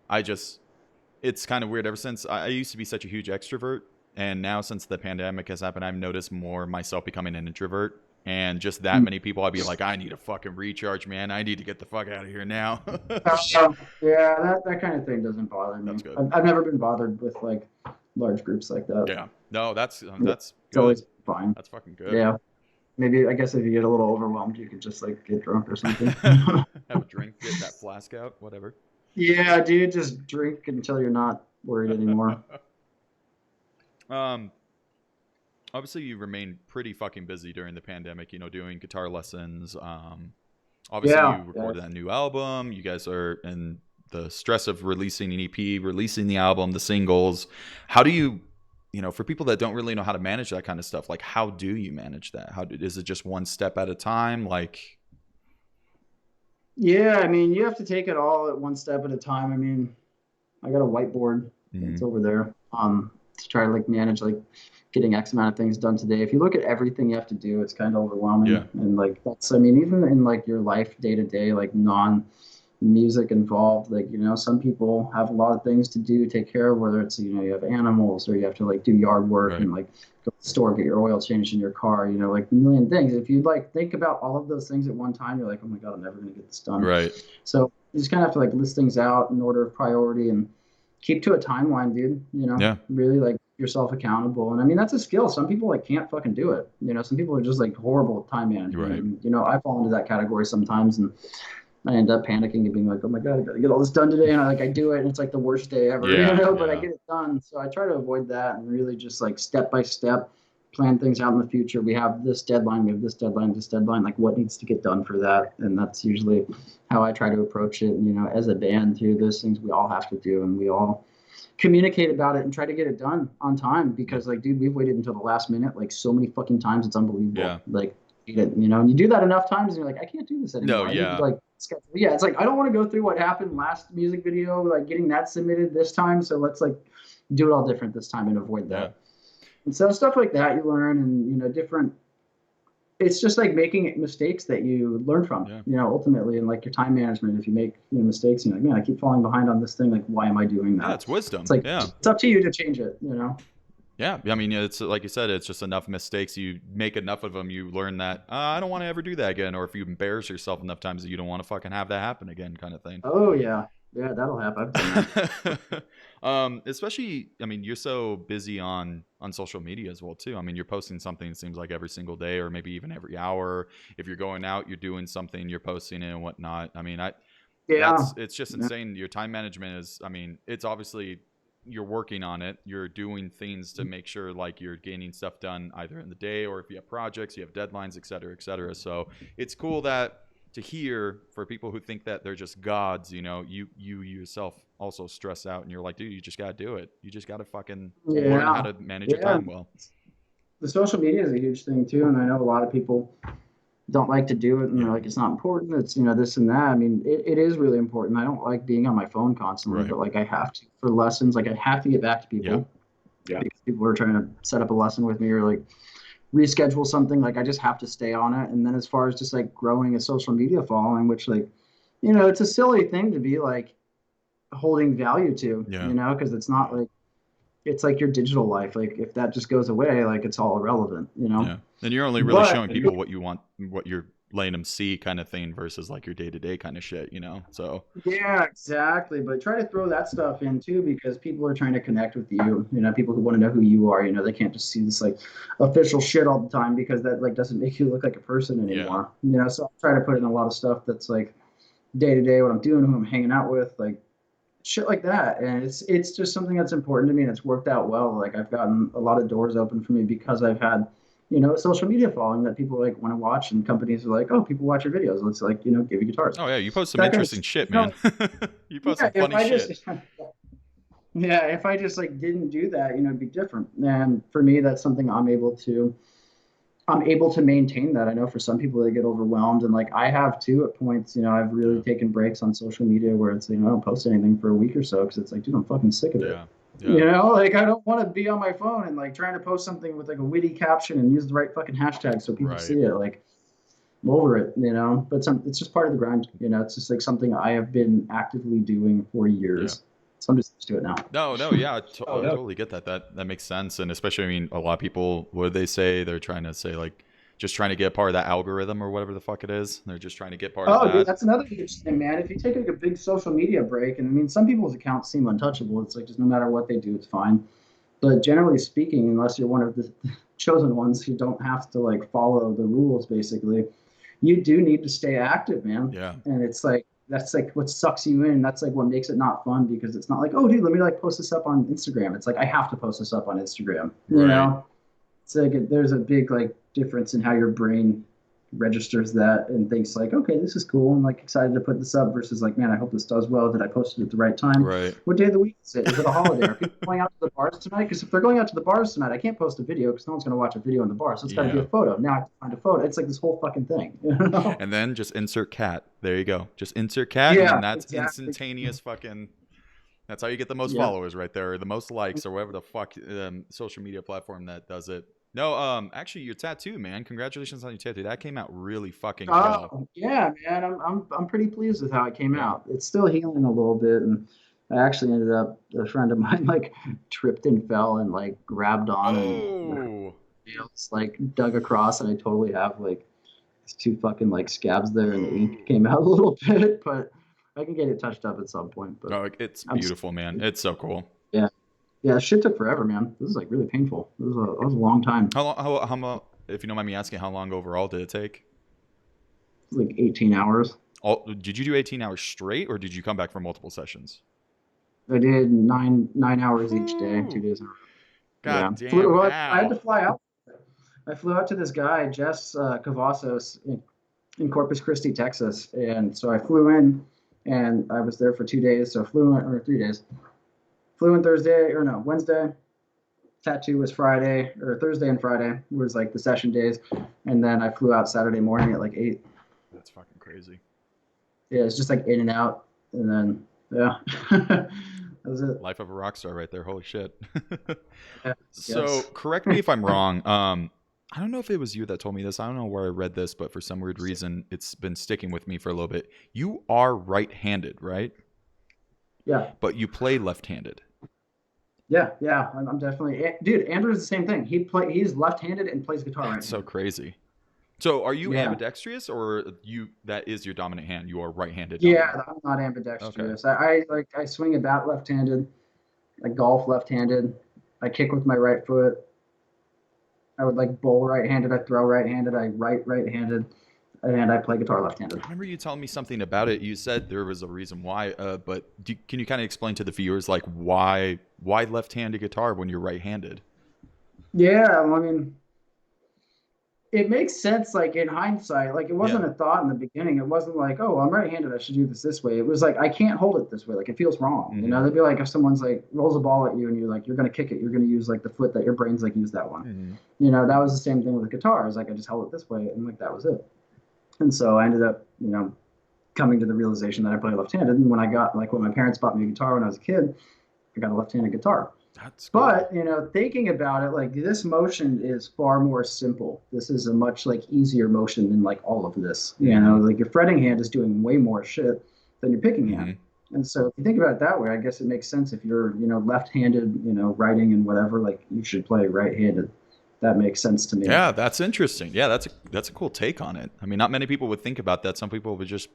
B: it's kind of weird. Ever since I used to be such a huge extrovert, and now since the pandemic has happened, I've noticed more myself becoming an introvert. And just that many people, I'd be like, I need a fucking recharge, man. I need to get the fuck out of here now.
A: Yeah, that kind of thing doesn't bother me.
B: That's good.
A: I've never been bothered with like large groups like that.
B: Yeah. No, that's
A: It's
B: good.
A: always fine.
B: That's fucking good.
A: Yeah. Maybe I guess if you get a little overwhelmed, you could just like get drunk or something.
B: Have a drink, get that flask out, whatever.
A: Yeah, dude, just drink until you're not worried anymore.
B: Obviously you remained pretty fucking busy during the pandemic, doing guitar lessons. Obviously
A: Yeah,
B: you recorded that new album. You guys are in the stress of releasing an EP, releasing the album, the singles. How do you, for people that don't really know how to manage that kind of stuff, like how do you manage that? Is it just one step at a time? Like,
A: yeah, I mean, you have to take it all at one step at a time. I mean, I got a whiteboard that's over there to try to like manage like getting X amount of things done today. If you look at everything you have to do, it's kind of overwhelming.
B: Yeah.
A: And like I mean, even in like your life day to day, like non-music involved, like, some people have a lot of things to do, take care of, whether it's, you have animals or you have to like do yard work
B: Right.
A: and like go to the store, get your oil changed in your car, like a million things. If you like think about all of those things at one time, you're like, oh my God, I'm never going to get this done.
B: Right.
A: So you just kind of have to like list things out in order of priority and keep to a timeline, dude.
B: Yeah.
A: Really like yourself accountable. And I mean, that's a skill. Some people like can't fucking do it. Some people are just like horrible at time management.
B: Right.
A: And, I fall into that category sometimes, and I end up panicking and being like, oh my God, I gotta get all this done today. And I do it, and it's like the worst day ever, but I get it done. So I try to avoid that and really just like step by step plan things out in the future. We have this deadline, we have this deadline, like what needs to get done for that. And that's usually how I try to approach it. And, as a band too, those things we all have to do, and we all communicate about it and try to get it done on time, because like, dude, we've waited until the last minute, like so many fucking times. It's unbelievable.
B: Yeah.
A: Like, and you do that enough times and you're like, I can't do this anymore.
B: No, yeah.
A: It's like, I don't want to go through what happened last music video, like getting that submitted this time. So let's like do it all different this time and avoid that.
B: Yeah.
A: And so stuff like that you learn, and, different, it's just like making mistakes that you learn from, ultimately, and like your time management. If you make mistakes, you're like, man, I keep falling behind on this thing. Like, why am I doing that?
B: Yeah, it's wisdom.
A: It's like, it's up to you to change it,
B: Yeah, I mean, it's like you said, it's just enough mistakes. You make enough of them, you learn that I don't want to ever do that again. Or if you embarrass yourself enough times, that you don't want to fucking have that happen again, kind of thing.
A: Oh yeah, that'll happen.
B: Especially, I mean, you're so busy on social media as well too. I mean, you're posting something, it seems like every single day, or maybe even every hour. If you're going out, you're doing something, you're posting it and whatnot. I mean, it's just insane. Your time management is, I mean, it's obviously, you're working on it. You're doing things to make sure like you're getting stuff done either in the day, or if you have projects, you have deadlines, et cetera, et cetera. So it's cool to hear for people who think that they're just gods, you yourself also stress out, and you're like, dude, you just got to do it. You just got to fucking learn how to manage your time well.
A: The social media is a huge thing too. And I know a lot of people don't like to do it, and they're like, it's not important. It's, this and that. I mean, it is really important. I don't like being on my phone constantly, but like I have to for lessons. Like I have to get back to people. Yeah. Because people are trying to set up a lesson with me, or like reschedule something. Like I just have to stay on it. And then as far as just like growing a social media following, which like, it's a silly thing to be like holding value to, because it's not like, it's like your digital life. Like if that just goes away, like it's all irrelevant, you know?
B: Yeah. And you're only really
A: But
B: showing people what you want, what you're letting them see kind of thing versus like your day to day kind of shit, you know? So,
A: yeah, exactly. But try to throw that stuff in too, because people are trying to connect with you. You know, people who want to know who you are. You know, they can't just see this like official shit all the time because that like doesn't make you look like a person
B: yeah.
A: anymore. You know, so I try to put in a lot of stuff that's like day to day, what I'm doing, who I'm hanging out with, like shit like that. And it's just something that's important to me, and it's worked out well. Like I've gotten a lot of doors open for me because I've had, you know, a social media following that people like want to watch, and companies are like, oh, people watch your videos. Let's like, you know, give you guitars.
B: Oh, yeah. You post some
A: That kind of
B: interesting
A: shit.
B: shit,
A: You know,
B: man. You post
A: yeah,
B: some
A: if
B: funny
A: I just
B: shit.
A: yeah, if I just like didn't do that, you know, it'd be different. And for me, that's something I'm able to maintain that. I know for some people they get overwhelmed, and like I have too at points. You know, I've really
B: Yeah.
A: taken breaks on social media where it's, you know, I don't post anything for a week or so because it's like, dude, I'm fucking sick of it.
B: Yeah. Yeah.
A: You know, like I don't want to be on my phone and like trying to post something with like a witty caption and use the right fucking hashtag so people
B: Right.
A: see it. Like I'm over it, you know. But it's just part of the grind. You know, it's just like something I have been actively doing for
B: Yeah.
A: years. So I'm just used to it now.
B: No, no, yeah,
A: Oh
B: I
A: no.
B: totally get that. That makes sense, and especially, I mean, a lot of people, what do they say? They're trying to say like, just trying to get part of that algorithm or whatever the fuck it is. They're just trying to get part of
A: Oh, dude,
B: that.
A: that's another huge thing, man. If you take like a big social media break, and I mean, some people's accounts seem untouchable. It's like just no matter what they do, it's fine. But generally speaking, unless you're one of the chosen ones who don't have to like follow the rules, basically, you do need to stay active, man.
B: Yeah,
A: And it's like that's like what sucks you in. That's like what makes it not fun because it's not like, oh, dude, let me like post this up on Instagram. It's like I have to post this up on Instagram. You
B: right.
A: know, it's like there's a big like difference in how your brain registers that and thinks like, okay, this is cool. I'm like excited to put this up versus like, man, I hope this does well. Did I post it at the right time?
B: Right.
A: What day of the week is it? Is it a holiday? Are people going out to the bars tonight? Because if they're going out to the bars tonight, I can't post a video because no one's going to watch a video in the bar. So it's got to be a
B: Yeah.
A: photo. Now I have to find a photo. It's like this whole fucking thing. You know?
B: And then just insert cat. There you go. Just insert cat, and then
A: Yeah,
B: that's
A: exactly.
B: instantaneous fucking. That's how you get the most
A: Yeah.
B: followers right there, or the most likes, or whatever the fuck social media platform that does it. No, actually, your tattoo, man. Congratulations on your tattoo. That came out really fucking well.
A: Oh, yeah, man. I'm pretty pleased with how it came
B: Yeah.
A: out. It's still healing a little bit, and I actually ended up a friend of mine like tripped and fell and like grabbed on and her
B: Oh.
A: nails like dug across, and I totally have like these two fucking like scabs there, and the ink
B: Oh.
A: came out a little bit, but I can get it touched up at some point. But
B: No, it's
A: I'm
B: beautiful, man. It's so cool.
A: yeah, yeah. Shit took forever, man. This is like really painful. It was a long time.
B: How long? If you don't mind me asking, how long overall did it take?
A: It was like 18 hours.
B: Did you do 18 hours straight, or did you come back for multiple sessions?
A: I did nine hours each day,
B: Whew.
A: 2 days in a row. Yeah.
B: God damn.
A: Well, I had to
B: Ow.
A: fly out. I flew out to this guy, Jess Cavazos, in Corpus Christi, Texas. And so I flew in and I was there for 2 days. So I flew in, or 3 days. Flew in Thursday, or no, Wednesday. Tattoo was Friday, or Thursday and Friday was like the session days. And then I flew out Saturday morning at like 8.
B: That's fucking crazy.
A: Yeah, it's just like in and out. And then, yeah, that was it.
B: Life of a rock star right there. Holy shit.
A: Yeah,
B: So,
A: yes.
B: correct me if I'm wrong. I don't know if it was you that told me this. I don't know where I read this, but for some weird reason, it's been sticking with me for a little bit. You are right-handed, right?
A: Yeah.
B: But you play left-handed.
A: Yeah. I'm definitely, dude. Andrew's the same thing. He's left-handed and plays guitar
B: That's so
A: right-handed.
B: crazy. So, are you
A: Yeah,
B: ambidextrous, or that is your dominant hand? You are right-handed
A: yeah.
B: dominant.
A: I'm not
B: Okay.
A: ambidextrous. I swing a bat left-handed. I golf left-handed. I kick with my right foot. I would like bowl right-handed. I throw right-handed. I write right-handed, and I play guitar left-handed.
B: I remember you telling me something about it. You said there was a reason why, but can you kind of explain to the viewers like why left-handed guitar when you're right-handed?
A: Yeah, well, I mean, it makes sense like in hindsight. Like it
B: Yeah.
A: wasn't a thought in the beginning. It wasn't like, oh, I'm right-handed, I should do this way. It was like I can't hold it this way. Like it feels wrong. You
B: Mm-hmm.
A: know, they'd be like if someone's like rolls a ball at you and you're like you're gonna kick it, you're gonna use like the foot that your brain's like use that one.
B: Mm-hmm.
A: You know, that was the same thing with the guitar. It's like I just held it this way and like that was it. And so I ended up, you know, coming to the realization that I play left-handed. And when my parents bought me a guitar when I was a kid, I got a left-handed guitar.
B: That's cool.
A: But, you know, thinking about it, like this motion is far more simple. This is a much like easier motion than like all of this. You
B: Mm-hmm.
A: know, like your fretting hand is doing way more shit than your picking
B: Mm-hmm.
A: hand. And so if you think about it that way, I guess it makes sense if you're, left-handed, writing and whatever, like you should play right-handed. That makes sense to me.
B: Yeah, that's interesting. Yeah, that's a cool take on it. I mean, not many people would think about that. Some people would just,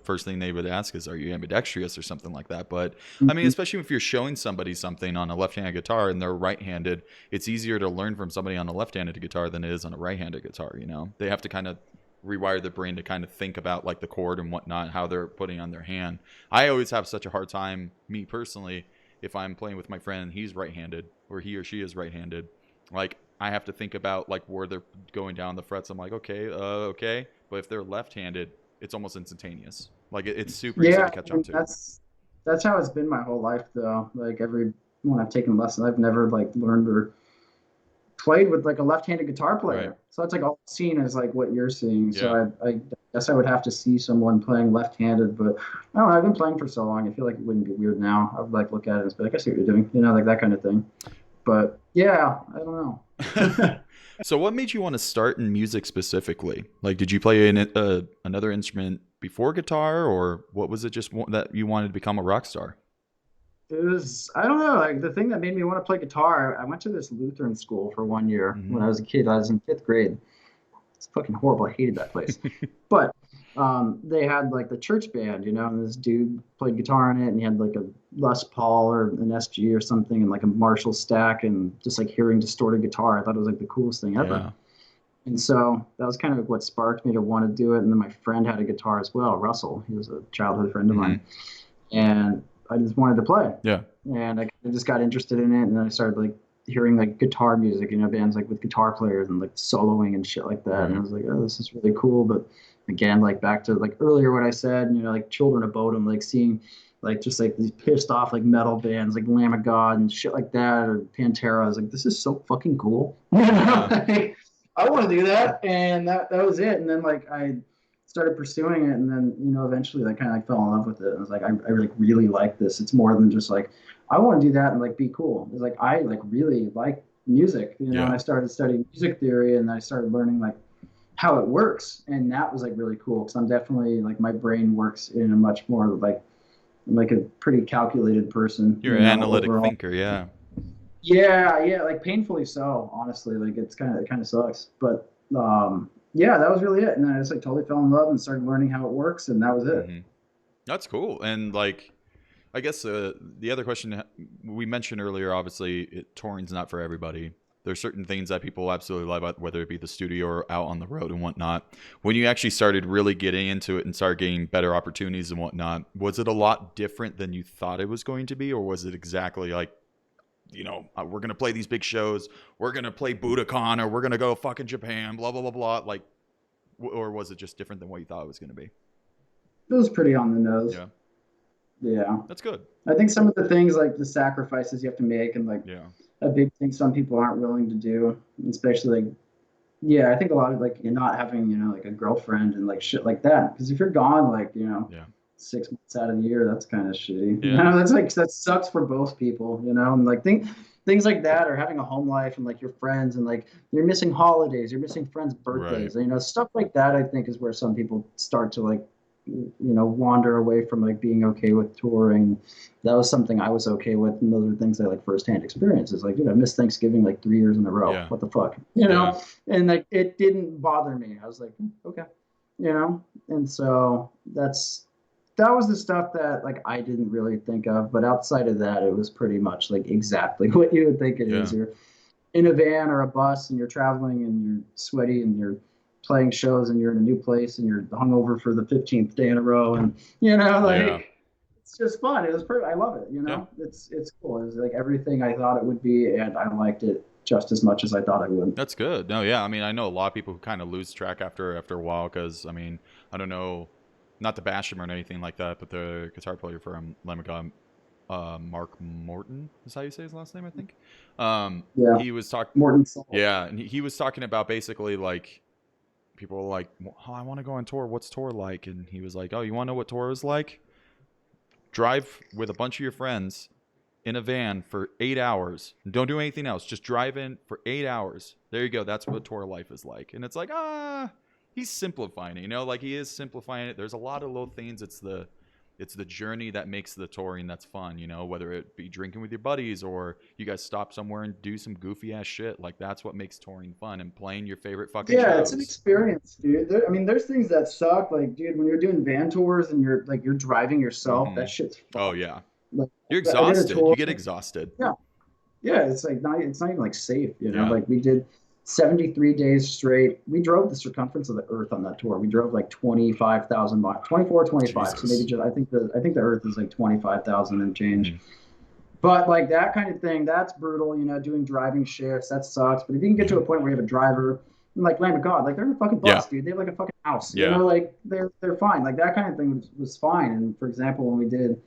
B: first thing they would ask is, "Are you ambidextrous or something like that?" But I mean,
A: Mhm.
B: especially if you're showing somebody something on a left-handed guitar and they're right-handed, it's easier to learn from somebody on a left-handed guitar than it is on a right-handed guitar. They have to kind of rewire their brain to kind of think about like the chord and whatnot, how they're putting on their hand. I always have such a hard time, me personally, if I'm playing with my friend and he's right-handed or he or she is right-handed, like I have to think about like where they're going down the frets. I'm like, okay, okay. But if they're left-handed, it's almost instantaneous. Like it's super easy
A: Yeah,
B: to catch
A: I
B: on
A: mean,
B: to.
A: that's how it's been my whole life, though. Like every when I've taken lessons, I've never like learned or played with like a left-handed guitar
B: Right.
A: player. So it's like all seen as like what you're seeing. So
B: Yeah.
A: I guess I would have to see someone playing left-handed, but I don't know. I've been playing for so long. I feel like it wouldn't be weird now. I would like look at it and be like, I see what you're doing, like that kind of thing. But yeah, I don't know.
B: So what made you want to start in music specifically? Like, did you play another instrument before guitar, or what was it just that you wanted to become a rock star?
A: It was, I don't know, like the thing that made me want to play guitar. I went to this Lutheran school for 1 year
B: Hmm.
A: when I was a kid. I was in fifth grade. It's fucking horrible. I hated that place. But they had like the church band, and this dude played guitar in it, and he had like a Les Paul or an SG or something, and like a Marshall stack, and just like hearing distorted guitar. I thought it was like the coolest thing ever.
B: Yeah.
A: And so that was kind of what sparked me to want to do it. And then my friend had a guitar as well, Russell. He was a childhood friend of mine,
B: Hmm.
A: and I just wanted to play.
B: Yeah.
A: And I just got interested in it, and then I started like hearing like guitar music, bands like with guitar players and like soloing and shit like that. And I
B: Right.
A: was like, oh, this is really cool. But again, like back to like earlier what I said, like Children of Bodom, like seeing like just like these pissed off like metal bands like Lamb of God and shit like that, or Pantera. I was like, this is so fucking cool.
B: Yeah.
A: Like, I want to do that, and that was it. And then like I started pursuing it, and then eventually I kind of like fell in love with it. I was like, I really like this. It's more than just like I want to do that and like be cool. It's like I like really like music, and
B: Yeah.
A: I started studying music theory, and I started learning like how it works, and that was like really cool because I'm definitely like my brain works in a much more like I'm like a pretty calculated person,
B: You're an analytic
A: overall.
B: thinker. Yeah.
A: Yeah, yeah, like painfully so, honestly. Like it kind of sucks, but yeah, that was really it. And then I just like totally fell in love and started learning how it works, and that was it.
B: Hmm. That's cool. And like, I guess the other question we mentioned earlier, obviously, touring's not for everybody. There's certain things that people absolutely love, whether it be the studio or out on the road and whatnot. When you actually started really getting into it and started getting better opportunities and whatnot, was it a lot different than you thought it was going to be, or was it exactly like, we're gonna play these big shows, we're gonna play Budokan, or we're gonna go fucking Japan, blah blah blah blah, like, or was it just different than what you thought it was gonna be?
A: It was pretty on the nose.
B: Yeah,
A: Yeah.
B: that's good.
A: I think some of the things like the sacrifices you have to make and like
B: Yeah,
A: a big thing some people aren't willing to do, especially like yeah, I think a lot of like you're not having, like a girlfriend and like shit like that. Because if you're gone like,
B: yeah,
A: 6 months out of the year, that's kind of shitty.
B: yeah,
A: That's like that sucks for both people, and like things like that or having a home life and like your friends and like you're missing holidays, you're missing friends'
B: right.
A: birthdays, stuff like that I think is where some people start to like wander away from like being okay with touring. That was something I was okay with, and those are things I like firsthand experiences. Like, dude, I missed Thanksgiving like 3 years in a row.
B: Yeah,
A: What the fuck,
B: yeah,
A: And like it didn't bother me. I was like, okay, And so that was the stuff that like I didn't really think of. But outside of that, it was pretty much like exactly what you would think it is.
B: yeah,
A: You're in a van or a bus and you're traveling and you're sweaty and you're playing shows and you're in a new place and you're hungover for the 15th day in a row and
B: yeah,
A: like it's just fun. It was perfect. I love it.
B: yeah.
A: It's cool. It's like everything I thought it would be, and I liked it just as much as I thought I would.
B: That's good. No, yeah. I mean, I know a lot of people who kind of lose track after a while because I mean, I don't know, not to bash him or anything like that, but the guitar player for Lemmiga, Mark Morton is how you say his last name, I think.
A: Yeah,
B: He was talking,
A: Morton Salt.
B: yeah, and he was talking about basically like people were like, oh, I want to go on tour. What's tour like? And he was like, oh, you want to know what tour is like? Drive with a bunch of your friends in a van for 8 hours. Don't do anything else. Just drive in for 8 hours. There you go. That's what tour life is like. And it's like, he's simplifying it. Like he is simplifying it. There's a lot of little things. It's it's the journey that makes the touring that's fun, whether it be drinking with your buddies or you guys stop somewhere and do some goofy ass shit. Like that's what makes touring fun, and playing your favorite fucking
A: Yeah, it's an
B: shows.
A: experience, dude. I mean, there's things that suck. Like, dude, when you're doing van tours and you're driving yourself,
B: Hmm.
A: that shit's
B: Oh
A: fun.
B: yeah.
A: Like,
B: You're
A: I did a
B: exhausted.
A: tour.
B: You get exhausted.
A: Yeah, yeah. It's not even like safe, you know.
B: Yeah.
A: Like we did 73 days straight. We drove the circumference of the Earth on that tour. We drove like 25,000 miles, 24, 25. So maybe
B: Jesus.
A: just I think the Earth is like 25,000 and change.
B: Hmm.
A: But like that kind of thing, that's brutal, doing driving shifts, that sucks. But if you can get to
B: Yeah.
A: a point where you have a driver, and like Lamb of God, like they're in a fucking
B: Yeah.
A: bus, dude. They have like a fucking house,
B: Yeah.
A: like they're fine. Like that kind of thing was fine. And for example, when we did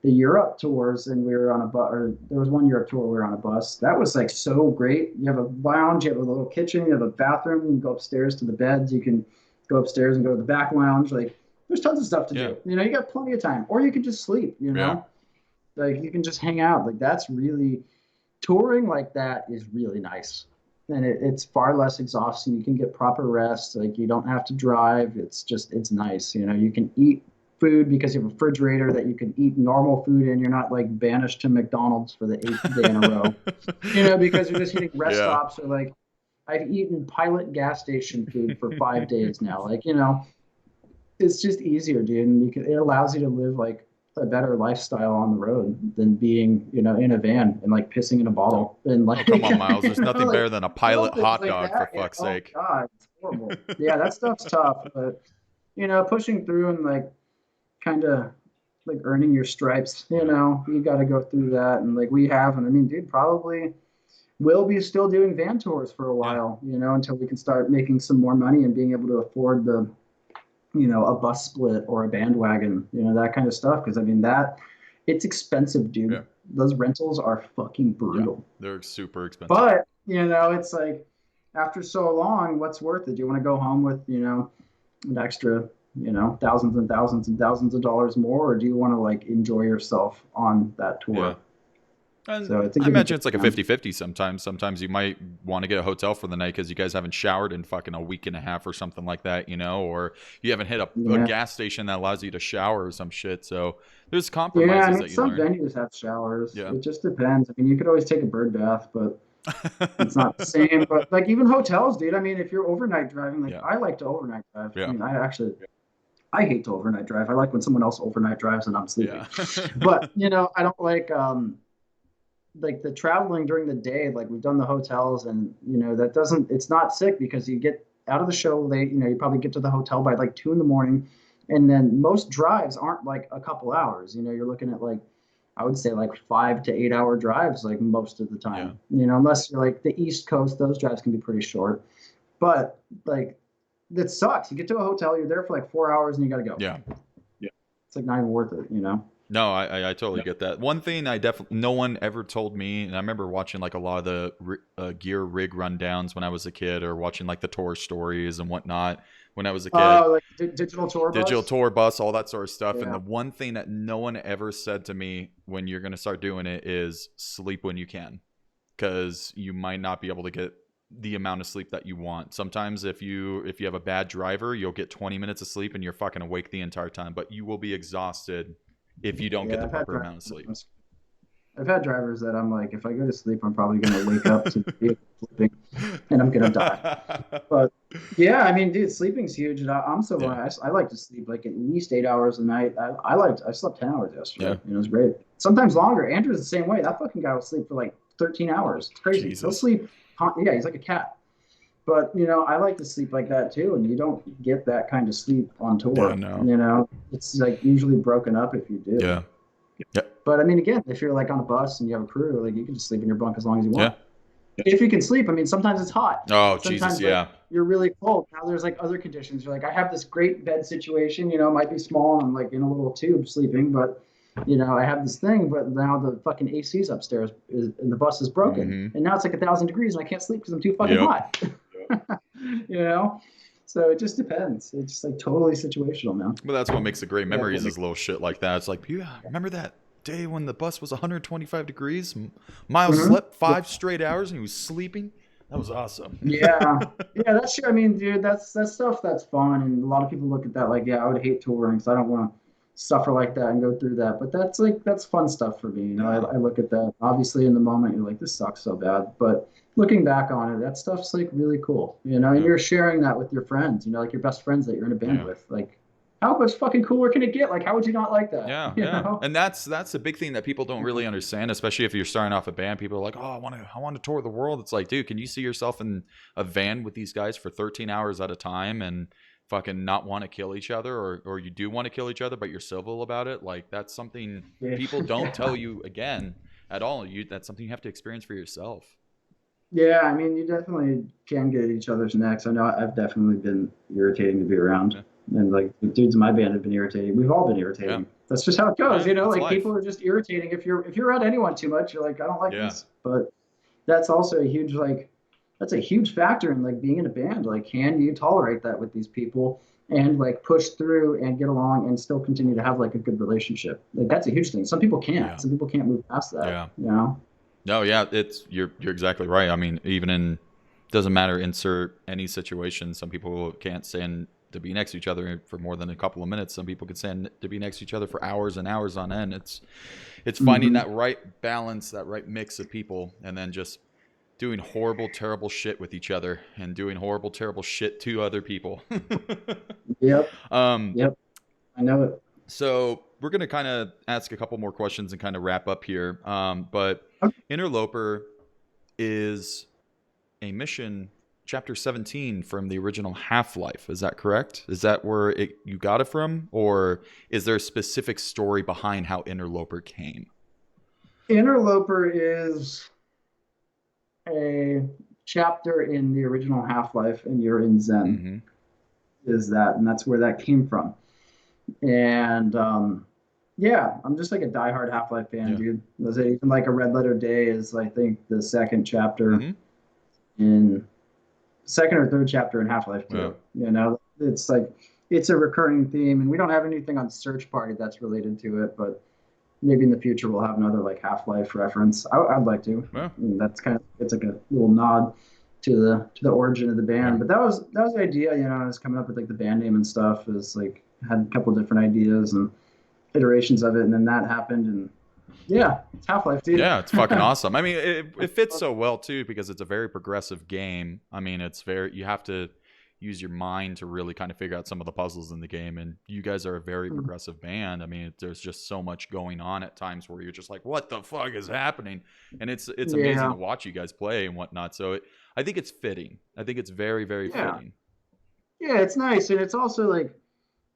A: the Europe tours and we were on a bus, or there was one Europe tour we were on a bus, that was like so great. You have a lounge, you have a little kitchen, you have a bathroom, you can go upstairs to the beds, you can go upstairs and go to the back lounge. Like there's tons of stuff to
B: Yeah.
A: do. You got plenty of time. Or you can just sleep,
B: Yeah.
A: like you can just hang out. Like that's really touring like that is really nice. And it's far less exhausting. You can get proper rest. Like you don't have to drive. It's nice. You can eat food because you have a refrigerator that you can eat normal food in. You're not like banished to McDonald's for the eighth day in a row. Because you're just hitting rest
B: Yeah.
A: stops, or like I've eaten pilot gas station food for 5 days now. Like, it's just easier, dude. And it allows you to live like a better lifestyle on the road than being, in a van and like pissing in a bottle and
B: Oh,
A: like,
B: come on, Miles. There's nothing
A: like
B: better than a
A: little
B: pilot
A: things
B: hot
A: like
B: dog, for
A: that. Yeah.
B: fuck's
A: Oh
B: sake.
A: God, it's horrible. Yeah, that stuff's tough, but pushing through and like kind of like earning your stripes,
B: Yeah.
A: you got to go through that. And like we have, and I mean, dude, probably will be still doing van tours for a
B: Yeah.
A: while, until we can start making some more money and being able to afford a bus split or a bandwagon, that kind of stuff. Because I mean it's expensive, dude.
B: Yeah.
A: Those rentals are fucking
B: Yeah.
A: brutal.
B: They're super expensive.
A: But it's like after so long, what's worth it? Do you want to go home with an extra thousands and thousands and thousands of dollars more, or do you want to like enjoy yourself on that
B: Yeah.
A: tour? So
B: And
A: it's a
B: I
A: give and
B: imagine
A: take,
B: it's like a
A: man.
B: 50-50 sometimes. Sometimes you might want to get a hotel for the night because you guys haven't showered in fucking a week and a half or something like that, or you haven't hit a
A: Yeah.
B: gas station that allows you to shower or some shit. So there's
A: Yeah, I
B: compromises
A: mean,
B: that you
A: some
B: learn.
A: venues have showers.
B: Yeah.
A: It just depends. I mean, you could always take a bird bath, but it's not the same. But like even hotels, dude. I mean, if you're overnight driving, like
B: Yeah.
A: I like to overnight drive. I
B: Yeah.
A: mean, I hate to overnight drive. I like when someone else overnight drives and I'm sleeping.
B: Yeah.
A: But I don't like the traveling during the day. Like we've done the hotels, and that doesn't. It's not sick because you get out of the show late. You probably get to the hotel by like 2 a.m, and then most drives aren't like a couple hours. You're looking at like I would say like 5 to 8 hour drives, like most of the time. Unless you're like the East Coast, those drives can be pretty short. But like that sucks. You get to a hotel, you're there for like 4 hours, and you got to go.
B: Yeah.
A: It's like not even worth it.
B: No, I totally get that. One thing no one ever told me, and I remember watching like a lot of the gear rig rundowns when I was a kid, or watching like the tour stories and whatnot when I was a kid.
A: Like digital tour bus.
B: Digital tour bus, all that sort of stuff. And
A: Yeah.
B: the one thing that no one ever said to me when you're going to start doing it is sleep when you can, because you might not be able to get the amount of sleep that you want. Sometimes if you have a bad driver, you'll get 20 minutes of sleep and you're fucking awake the entire time, but you will be exhausted if you don't get the proper amount of sleep.
A: I've had drivers that I'm like, if I go to sleep, I'm probably going to wake up to the vehicle flipping and I'm going to die. But yeah, I mean, dude, sleeping's huge. And I'm so I like to sleep like at least 8 hours a night. I slept 10 hours yesterday.
B: Yeah.
A: It was great. Sometimes longer. Andrew's the same way. That fucking guy will sleep for like 13 hours. It's crazy.
B: Jesus.
A: He'll sleep. Yeah, he's like a cat. But I like to sleep like that too, and you don't get that kind of sleep on tour.
B: Yeah, no.
A: It's like usually broken up if you do.
B: Yeah. Yeah.
A: But I mean, again, if you're like on a bus and you have a crew, like you can just sleep in your bunk as long as you want.
B: Yeah.
A: If you can sleep, I mean, sometimes it's hot.
B: Oh,
A: Sometimes,
B: Jesus, yeah.
A: like, you're really cold. Now there's like other conditions. You're like, I have this great bed situation. It might be small and I'm like in a little tube sleeping, but I have this thing. But now the fucking AC's upstairs and the bus is broken,
B: Mhm.
A: and now it's like 1,000 degrees and I can't sleep because I'm too fucking
B: Yep.
A: hot. So it just depends. It's just like totally situational, man.
B: But that's what makes the great memories is little shit like that. It's like, yeah, remember that day when the bus was 125 degrees? Miles
A: Mhm.
B: slept 5 straight hours and he was sleeping? That was awesome.
A: Yeah, that's true. I mean, dude, that's stuff that's fun, and a lot of people look at that like, yeah, I would hate touring because I don't want to suffer like that and go through that. But that's like that's fun stuff for me. You know,
B: Yeah.
A: I look at that. Obviously, in the moment, you're like, this sucks so bad. But looking back on it, that stuff's like really cool. You know, and
B: Yeah.
A: you're sharing that with your friends. You know, like your best friends that you're in a band
B: Yeah.
A: with. Like, how much fucking cooler can it get? Like, how would you not like that?
B: Yeah,
A: You
B: yeah,
A: know?
B: and that's a big thing that people don't really understand, especially if you're starting off a band. People are like, "Oh, I want to tour the world." It's like, dude, can you see yourself in a van with these guys for 13 hours at a time and fucking not want to kill each other, or you do want to kill each other, but you're civil about it? Like that's something
A: Yeah.
B: people don't tell
A: Yeah.
B: you again at all. That's something you have to experience for yourself.
A: Yeah, I mean, you definitely can get at each other's necks. I know I've definitely been irritating to be around.
B: Yeah,
A: And like the dudes in my band have been irritating. We've all been
B: yeah,
A: irritating. That's just how it goes,
B: yeah.
A: you know,
B: It's
A: like people
B: life.
A: are just irritating. If you're around anyone too much, you're like, I don't like
B: Yeah,
A: this. But that's also a huge like that's a huge factor in like being in a band. Like, can you tolerate that with these people and like push through and get along and still continue to have like a good relationship? Like that's a huge thing. Some people can't.
B: yeah,
A: Some people can't move past that,
B: yeah.
A: you know?
B: No, yeah, it's you're exactly right. I mean, even in doesn't matter insert any situation. Some people can't stand to be next to each other for more than a couple of minutes. Some people can stand to be next to each other for hours and hours on end. It's finding
A: Hmm.
B: that right balance, that right mix of people, and then just doing horrible, terrible shit with each other and doing horrible, terrible shit to other people.
A: Yep.
B: um,
A: Yep. I know it.
B: so we're going to kind of ask a couple more questions and kind of wrap up here. But Interloper is a mission chapter 17 from the original Half-Life. Is that correct? Is that where you got it from? Or is there a specific story behind how Interloper came?
A: Interloper is a chapter in the original Half-Life, and you're in Zen.
B: Mm-hmm.
A: Is that, and that's where that came from. And yeah, I'm just like a diehard Half-Life fan,
B: Yeah.
A: dude. Was it even like a Red Letter Day is I think the second chapter
B: Mm-hmm.
A: in second or third chapter in Half-Life
B: Yeah.
A: 2. You know, it's like it's a recurring theme, and we don't have anything on Search Party that's related to it, but maybe in the future we'll have another like Half-Life reference. I'd like to.
B: Yeah.
A: And that's kind of it's like a little nod to the origin of the
B: Yeah.
A: band. But that was the idea. You know, I was coming up with like the band name and stuff. Is like had a couple different ideas and iterations of it, and then that happened, and yeah, it's Half-Life, dude.
B: Yeah, it's fucking awesome. I mean, it fits so well too because it's a very progressive game. I mean, it's very you have to use your mind to really kind of figure out some of the puzzles in the game. And you guys are a very progressive band. I mean, there's just so much going on at times where you're just like, what the fuck is happening? And it's amazing
A: Yeah,
B: to watch you guys play and whatnot. So I think it's fitting. I think it's very, very
A: yeah,
B: fitting.
A: yeah. It's nice, and it's also like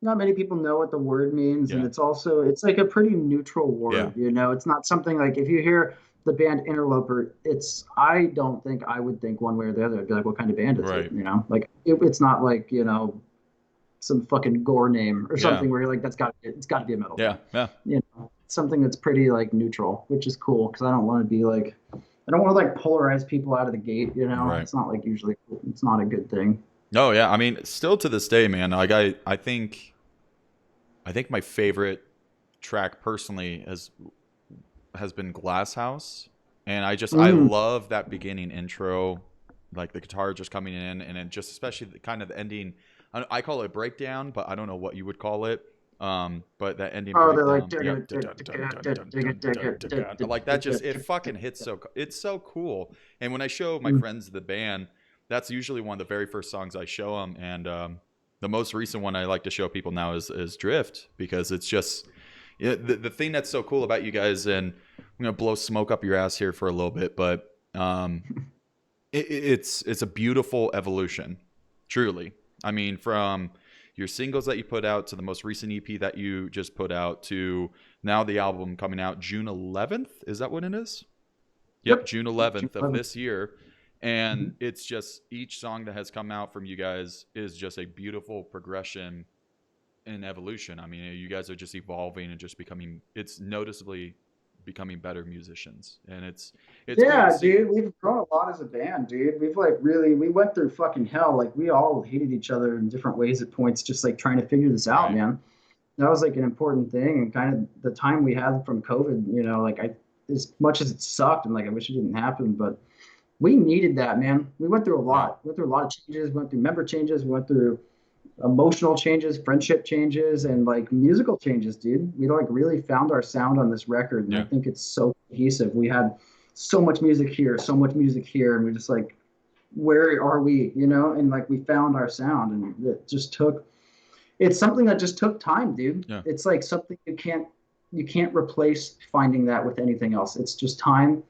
A: not many people know what the word means, and
B: Yeah.
A: it's like a pretty neutral
B: Yeah.
A: word. You know, it's not something like if you hear the band Interloper, it's I don't think I would think one way or the other. I'd be like, what kind of band is it?
B: Right.
A: You know, like it's not like some fucking gore name or
B: Yeah.
A: something where you're like it's got to be a metal
B: Yeah.
A: band.
B: Yeah.
A: You know, something that's pretty like neutral, which is cool because I don't want to be like I don't want to like polarize people out of the gate. You know,
B: Right.
A: it's not like usually it's not a good thing.
B: No, yeah. I mean, still to this day, man, like I think my favorite track personally has been Glass House, and I
A: Mm.
B: love that beginning intro, like the guitar just coming in, and then just especially the kind of the ending. I call it a breakdown, but I don't know what you would call it. But that ending
A: Oh, they're like
B: breakdown, yep, like that just it fucking hits it's so cool. And when I show my friends the band, that's usually one of the very first songs I show them, and the most recent one I like to show people now is Drift because it's just the thing that's so cool about you guys, and I'm gonna blow smoke up your ass here for a little bit, but it's a beautiful evolution, truly. I mean, from your singles that you put out to the most recent EP that you just put out to now the album coming out June 11th. Is that what it is? Yep,
A: Yep.
B: June
A: June
B: 11th of
A: 11th.
B: this year. And it's just each song that has come out from you guys is just a beautiful progression and evolution. I mean, you guys are just evolving and just becoming. It's noticeably becoming better musicians, and it's cool to
A: Yeah,
B: see.
A: dude, we've grown a lot as a band, dude. We've like really we went through fucking hell. Like we all hated each other in different ways at points, just like trying to figure this out,
B: Right.
A: man. That was like an important thing and kind of the time we had from COVID, like I as much as it sucked and like I wish it didn't happen, but we needed that, man. We went through a
B: Yeah.
A: lot. We went through a lot of changes, went through member changes, we went through emotional changes, friendship changes, and like musical changes, dude. We like really found our sound on this record, and I
B: Yeah.
A: think it's so cohesive. We had so much music here, so much music here, and we're just like, where are we, you know? And like we found our sound, and it just took. It's something that just took time, dude.
B: Yeah.
A: It's like something you can't replace finding that with anything else. It's just time,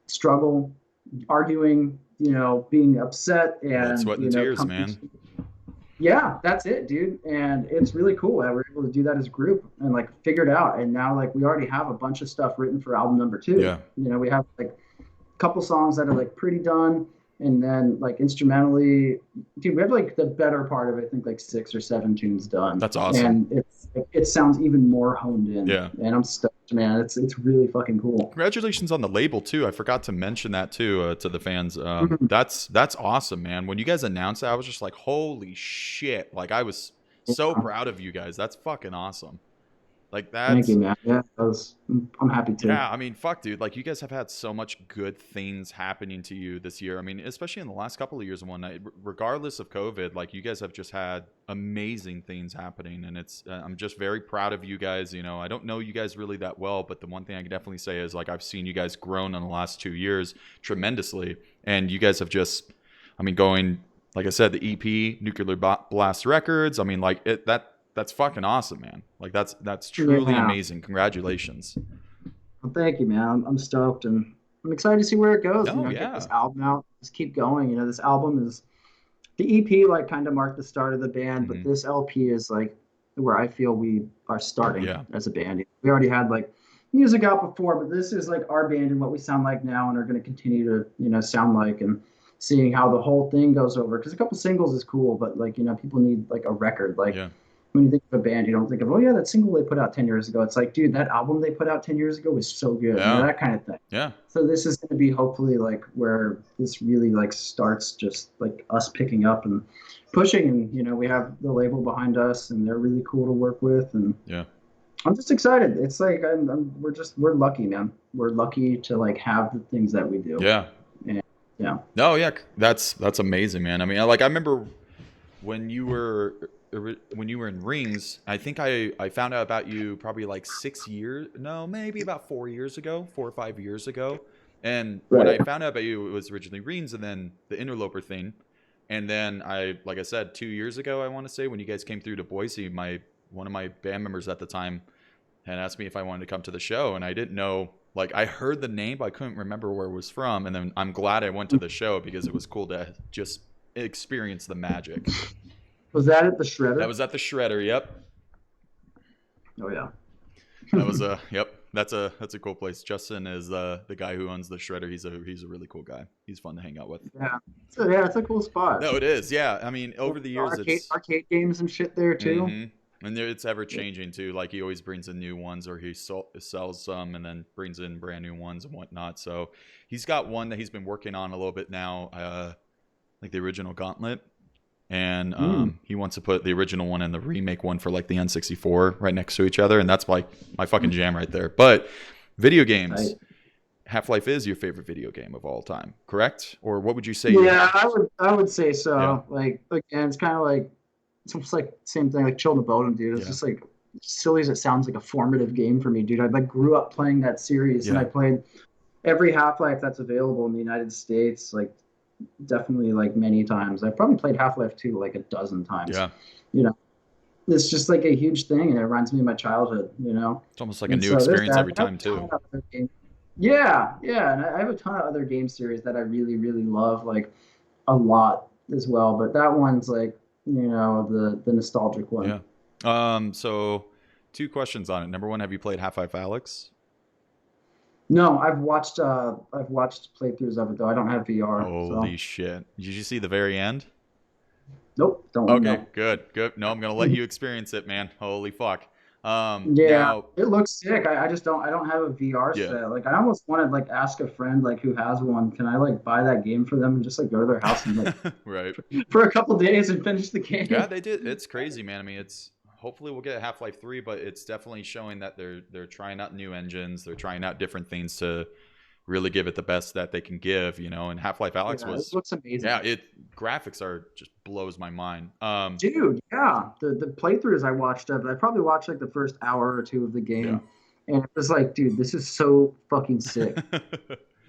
A: struggle, arguing, you know, being upset,
B: Blood,
A: and
B: sweat,
A: you
B: and
A: know,
B: tears,
A: coming
B: man.
A: yeah, that's it, dude. And it's really cool that we're able to do that as a group and like figure it out. And now like we already have a bunch of stuff written for album number two.
B: Yeah.
A: You know, we have like a couple songs that are like pretty done. And then like instrumentally, dude, we have like the better part of it, I think like 6 or 7 tunes done.
B: That's awesome.
A: And it sounds even more honed in.
B: Yeah.
A: And I'm stoked, man. It's really fucking cool.
B: Congratulations on the label too. I forgot to mention that too to the fans. That's awesome, man. When you guys announced that, I was just like, holy shit! Like I was so proud of you guys. That's fucking awesome. Like
A: Thank
B: that's
A: you, man. Yeah, I'm happy to.
B: yeah. I mean, fuck, dude. Like you guys have had so much good things happening to you this year. I mean, especially in the last couple of years and whatnot. Regardless of COVID, like you guys have just had amazing things happening, and it's I'm just very proud of you guys. You know, I don't know you guys really that well, but the one thing I can definitely say is like I've seen you guys grown in the last 2 years tremendously, and you guys have just, I mean, going like I said, the EP Nuclear Blast Records. I mean, like that's fucking awesome, man. Like that's truly
A: Yeah.
B: amazing. Congratulations.
A: Well, thank you, man. I'm stoked, and I'm excited to see where it goes. You
B: No,
A: know, get
B: yeah.
A: this album out, just keep going. You know, this album is the EP like kind of marked the start of the band, but
B: Mhm.
A: this LP is like where I feel we are starting
B: Yeah.
A: as a band. We already had like music out before, but this is like our band and what we sound like now, and are going to continue to sound like, and seeing how the whole thing goes over. Because a couple singles is cool, but like people need like a record, like
B: Yeah.
A: when you think of a band, you don't think of, oh yeah, that single they put out 10 years ago. It's like, dude, that album they put out 10 years ago was so good. You know,
B: Yeah.
A: that kind of thing.
B: Yeah.
A: So this is going to be hopefully like where this really like starts just like us picking up and pushing. And, we have the label behind us, and they're really cool to work with. And
B: Yeah.
A: I'm just excited. It's like, we're lucky, man. We're lucky to like have the things that we do.
B: Yeah.
A: And, yeah.
B: No, yeah. That's amazing, man. I mean, like I remember when you were in Rings, I think I found out about you probably like 6 years, no, maybe about 4 years ago, 4 or 5 years ago. And when I
A: Right.
B: found out about you, it was originally Rings and then the Interloper thing. And then like I said, 2 years ago, I want to say, when you guys came through to Boise, one of my band members at the time had asked me if I wanted to come to the show. And I didn't know, like I heard the name, but I couldn't remember where it was from. And then I'm glad I went to the show because it was cool to just experience the magic.
A: Was that at the Shredder?
B: That was at the Shredder. Yep.
A: Oh yeah.
B: That was yep. That's a cool place. Justin is the guy who owns the Shredder. He's a really cool guy. He's fun to hang out with.
A: Yeah. So yeah, it's a cool spot.
B: No, it is. Yeah. I mean, over the years,
A: arcade games and shit there too.
B: And it's ever changing too. Like he always brings in new ones, or he sells some and then brings in brand new ones and whatnot. So he's got one that he's been working on a little bit now, like the original Gauntlet. And he wants to put the original one and the remake one for like the N64 right next to each other, and that's like my fucking jam right there. But video games,
A: Right.
B: Half-Life is your favorite video game of all time, correct? Or what would you say?
A: Yeah, I would say so.
B: Yeah.
A: Like again, it's kind of like it's almost like same thing like Chill the Bodom, dude. It's just like silly as it sounds, like a formative game for me, dude. I like grew up playing that series, and I played every Half-Life that's available in the United States, like definitely like many times. I've probably played Half-Life 2 like a dozen times.
B: Yeah.
A: It's just like a huge thing, and it reminds me of my childhood,
B: It's almost like a new experience every time too.
A: Yeah, and I have a ton of other game series that I really, really love, like a lot as well. But that one's like, the nostalgic one.
B: Yeah. So 2 questions on it. Number 1, have you played Half-Life Alyx?
A: No, I've watched playthroughs of it though. I don't have VR.
B: Holy shit! Did you see the very end?
A: Nope. Don't.
B: Okay,
A: know.
B: good. No, I'm gonna let you experience it, man. Holy fuck.
A: Yeah,
B: Now,
A: it looks sick. I just don't. I don't have a VR set. Like I almost want to like ask a friend like who has one. Can I like buy that game for them and just like go to their house and like
B: right
A: for a couple days and finish the game?
B: Yeah, they did. It's crazy, man. I mean, hopefully we'll get Half-Life 3, but it's definitely showing that they're trying out new engines. They're trying out different things to really give it the best that they can give, And Half-Life Alyx
A: it looks amazing.
B: Yeah, graphics are just blows my mind.
A: Dude, yeah. The playthroughs I watched of it, I probably watched like the first hour or two of the
B: Yeah.
A: game, and it was like, dude, this is so fucking sick.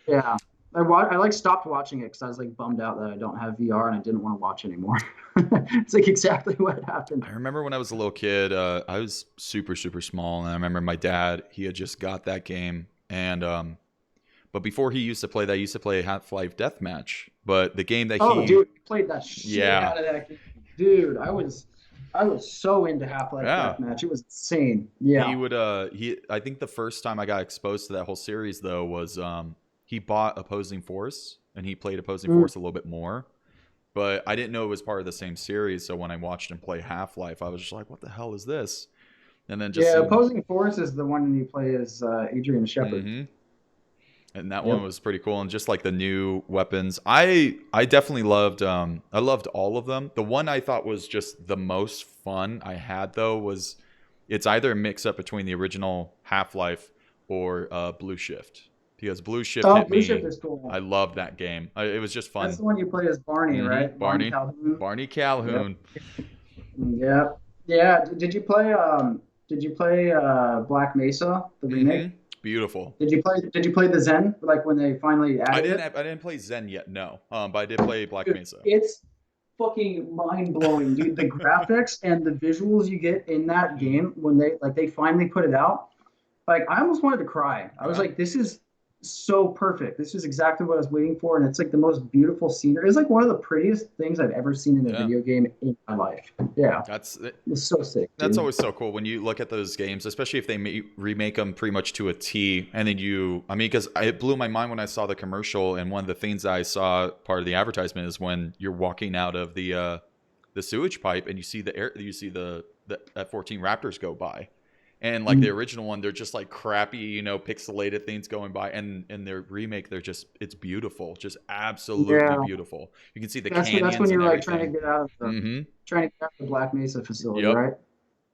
A: Yeah. I like stopped watching it because I was like bummed out that I don't have VR and I didn't want to watch anymore. It's like exactly what happened.
B: I remember when I was a little kid, I was super, super small, and I remember my dad, he had just got that game, and but before he used to play that, he used to play Half-Life Deathmatch. But the game that
A: Oh,
B: he,
A: dude, played that shit
B: yeah,
A: out of that game. Dude, I was so into Half-Life
B: yeah,
A: Deathmatch. It was insane.
B: he
A: Yeah.
B: would, I think the first time I got exposed to that whole series though was, he bought Opposing Force, and he played Opposing
A: Mm.
B: Force a little bit more. But I didn't know it was part of the same series, so when I watched him play Half-Life, I was just like, "What the hell is this?" And then just
A: Yeah,
B: seeing,
A: Opposing Force is the one you play as Adrian Shepard.
B: hmm and that one
A: Yep.
B: was pretty cool. And just like the new weapons, I definitely loved. I loved all of them. The one I thought was just the most fun I had though was, it's either a mix up between the original Half-Life or Blue Shift, because Blue Shift
A: Oh,
B: hit
A: Blue Shift
B: me.
A: is
B: I
A: cool.
B: loved that game. It was just
A: That's
B: fun.
A: the one you play as Barney, right? Barney
B: Barney,
A: Calhoun.
B: Barney
A: Yep.
B: Calhoun.
A: Yep. Yeah. Did you play Black Mesa, the remake?
B: Beautiful.
A: Did you play the Zen, like when they finally added it?
B: I didn't play Zen yet, no. But I did play Black
A: Dude,
B: Mesa.
A: it's fucking mind blowing, dude. The graphics and the visuals you get in that
B: Mm.
A: game when they finally put it out, like I almost wanted to cry. I was
B: Yeah.
A: like, this is so perfect. This is exactly what I was waiting for, and it's like the most beautiful scenery. It's like one of the prettiest things I've ever seen in a
B: Yeah.
A: video game in my life. Yeah,
B: That's
A: it's so sick,
B: that's
A: dude.
B: always so cool when you look at those games, especially if they remake them pretty much to a T. And then I mean, because it blew my mind when I saw the commercial, and one of the things that I saw part of the advertisement is when you're walking out of the sewage pipe and you see the F-14 Raptors go by. And like the
A: Mm.
B: original one, they're just like crappy, pixelated things going by. And in their remake, it's beautiful, just absolutely
A: Yeah,
B: beautiful. You can see the
A: that's when
B: canyons and
A: you're like trying to
B: everything.
A: get out of
B: hmm
A: the Black Mesa facility,
B: Yep.
A: right?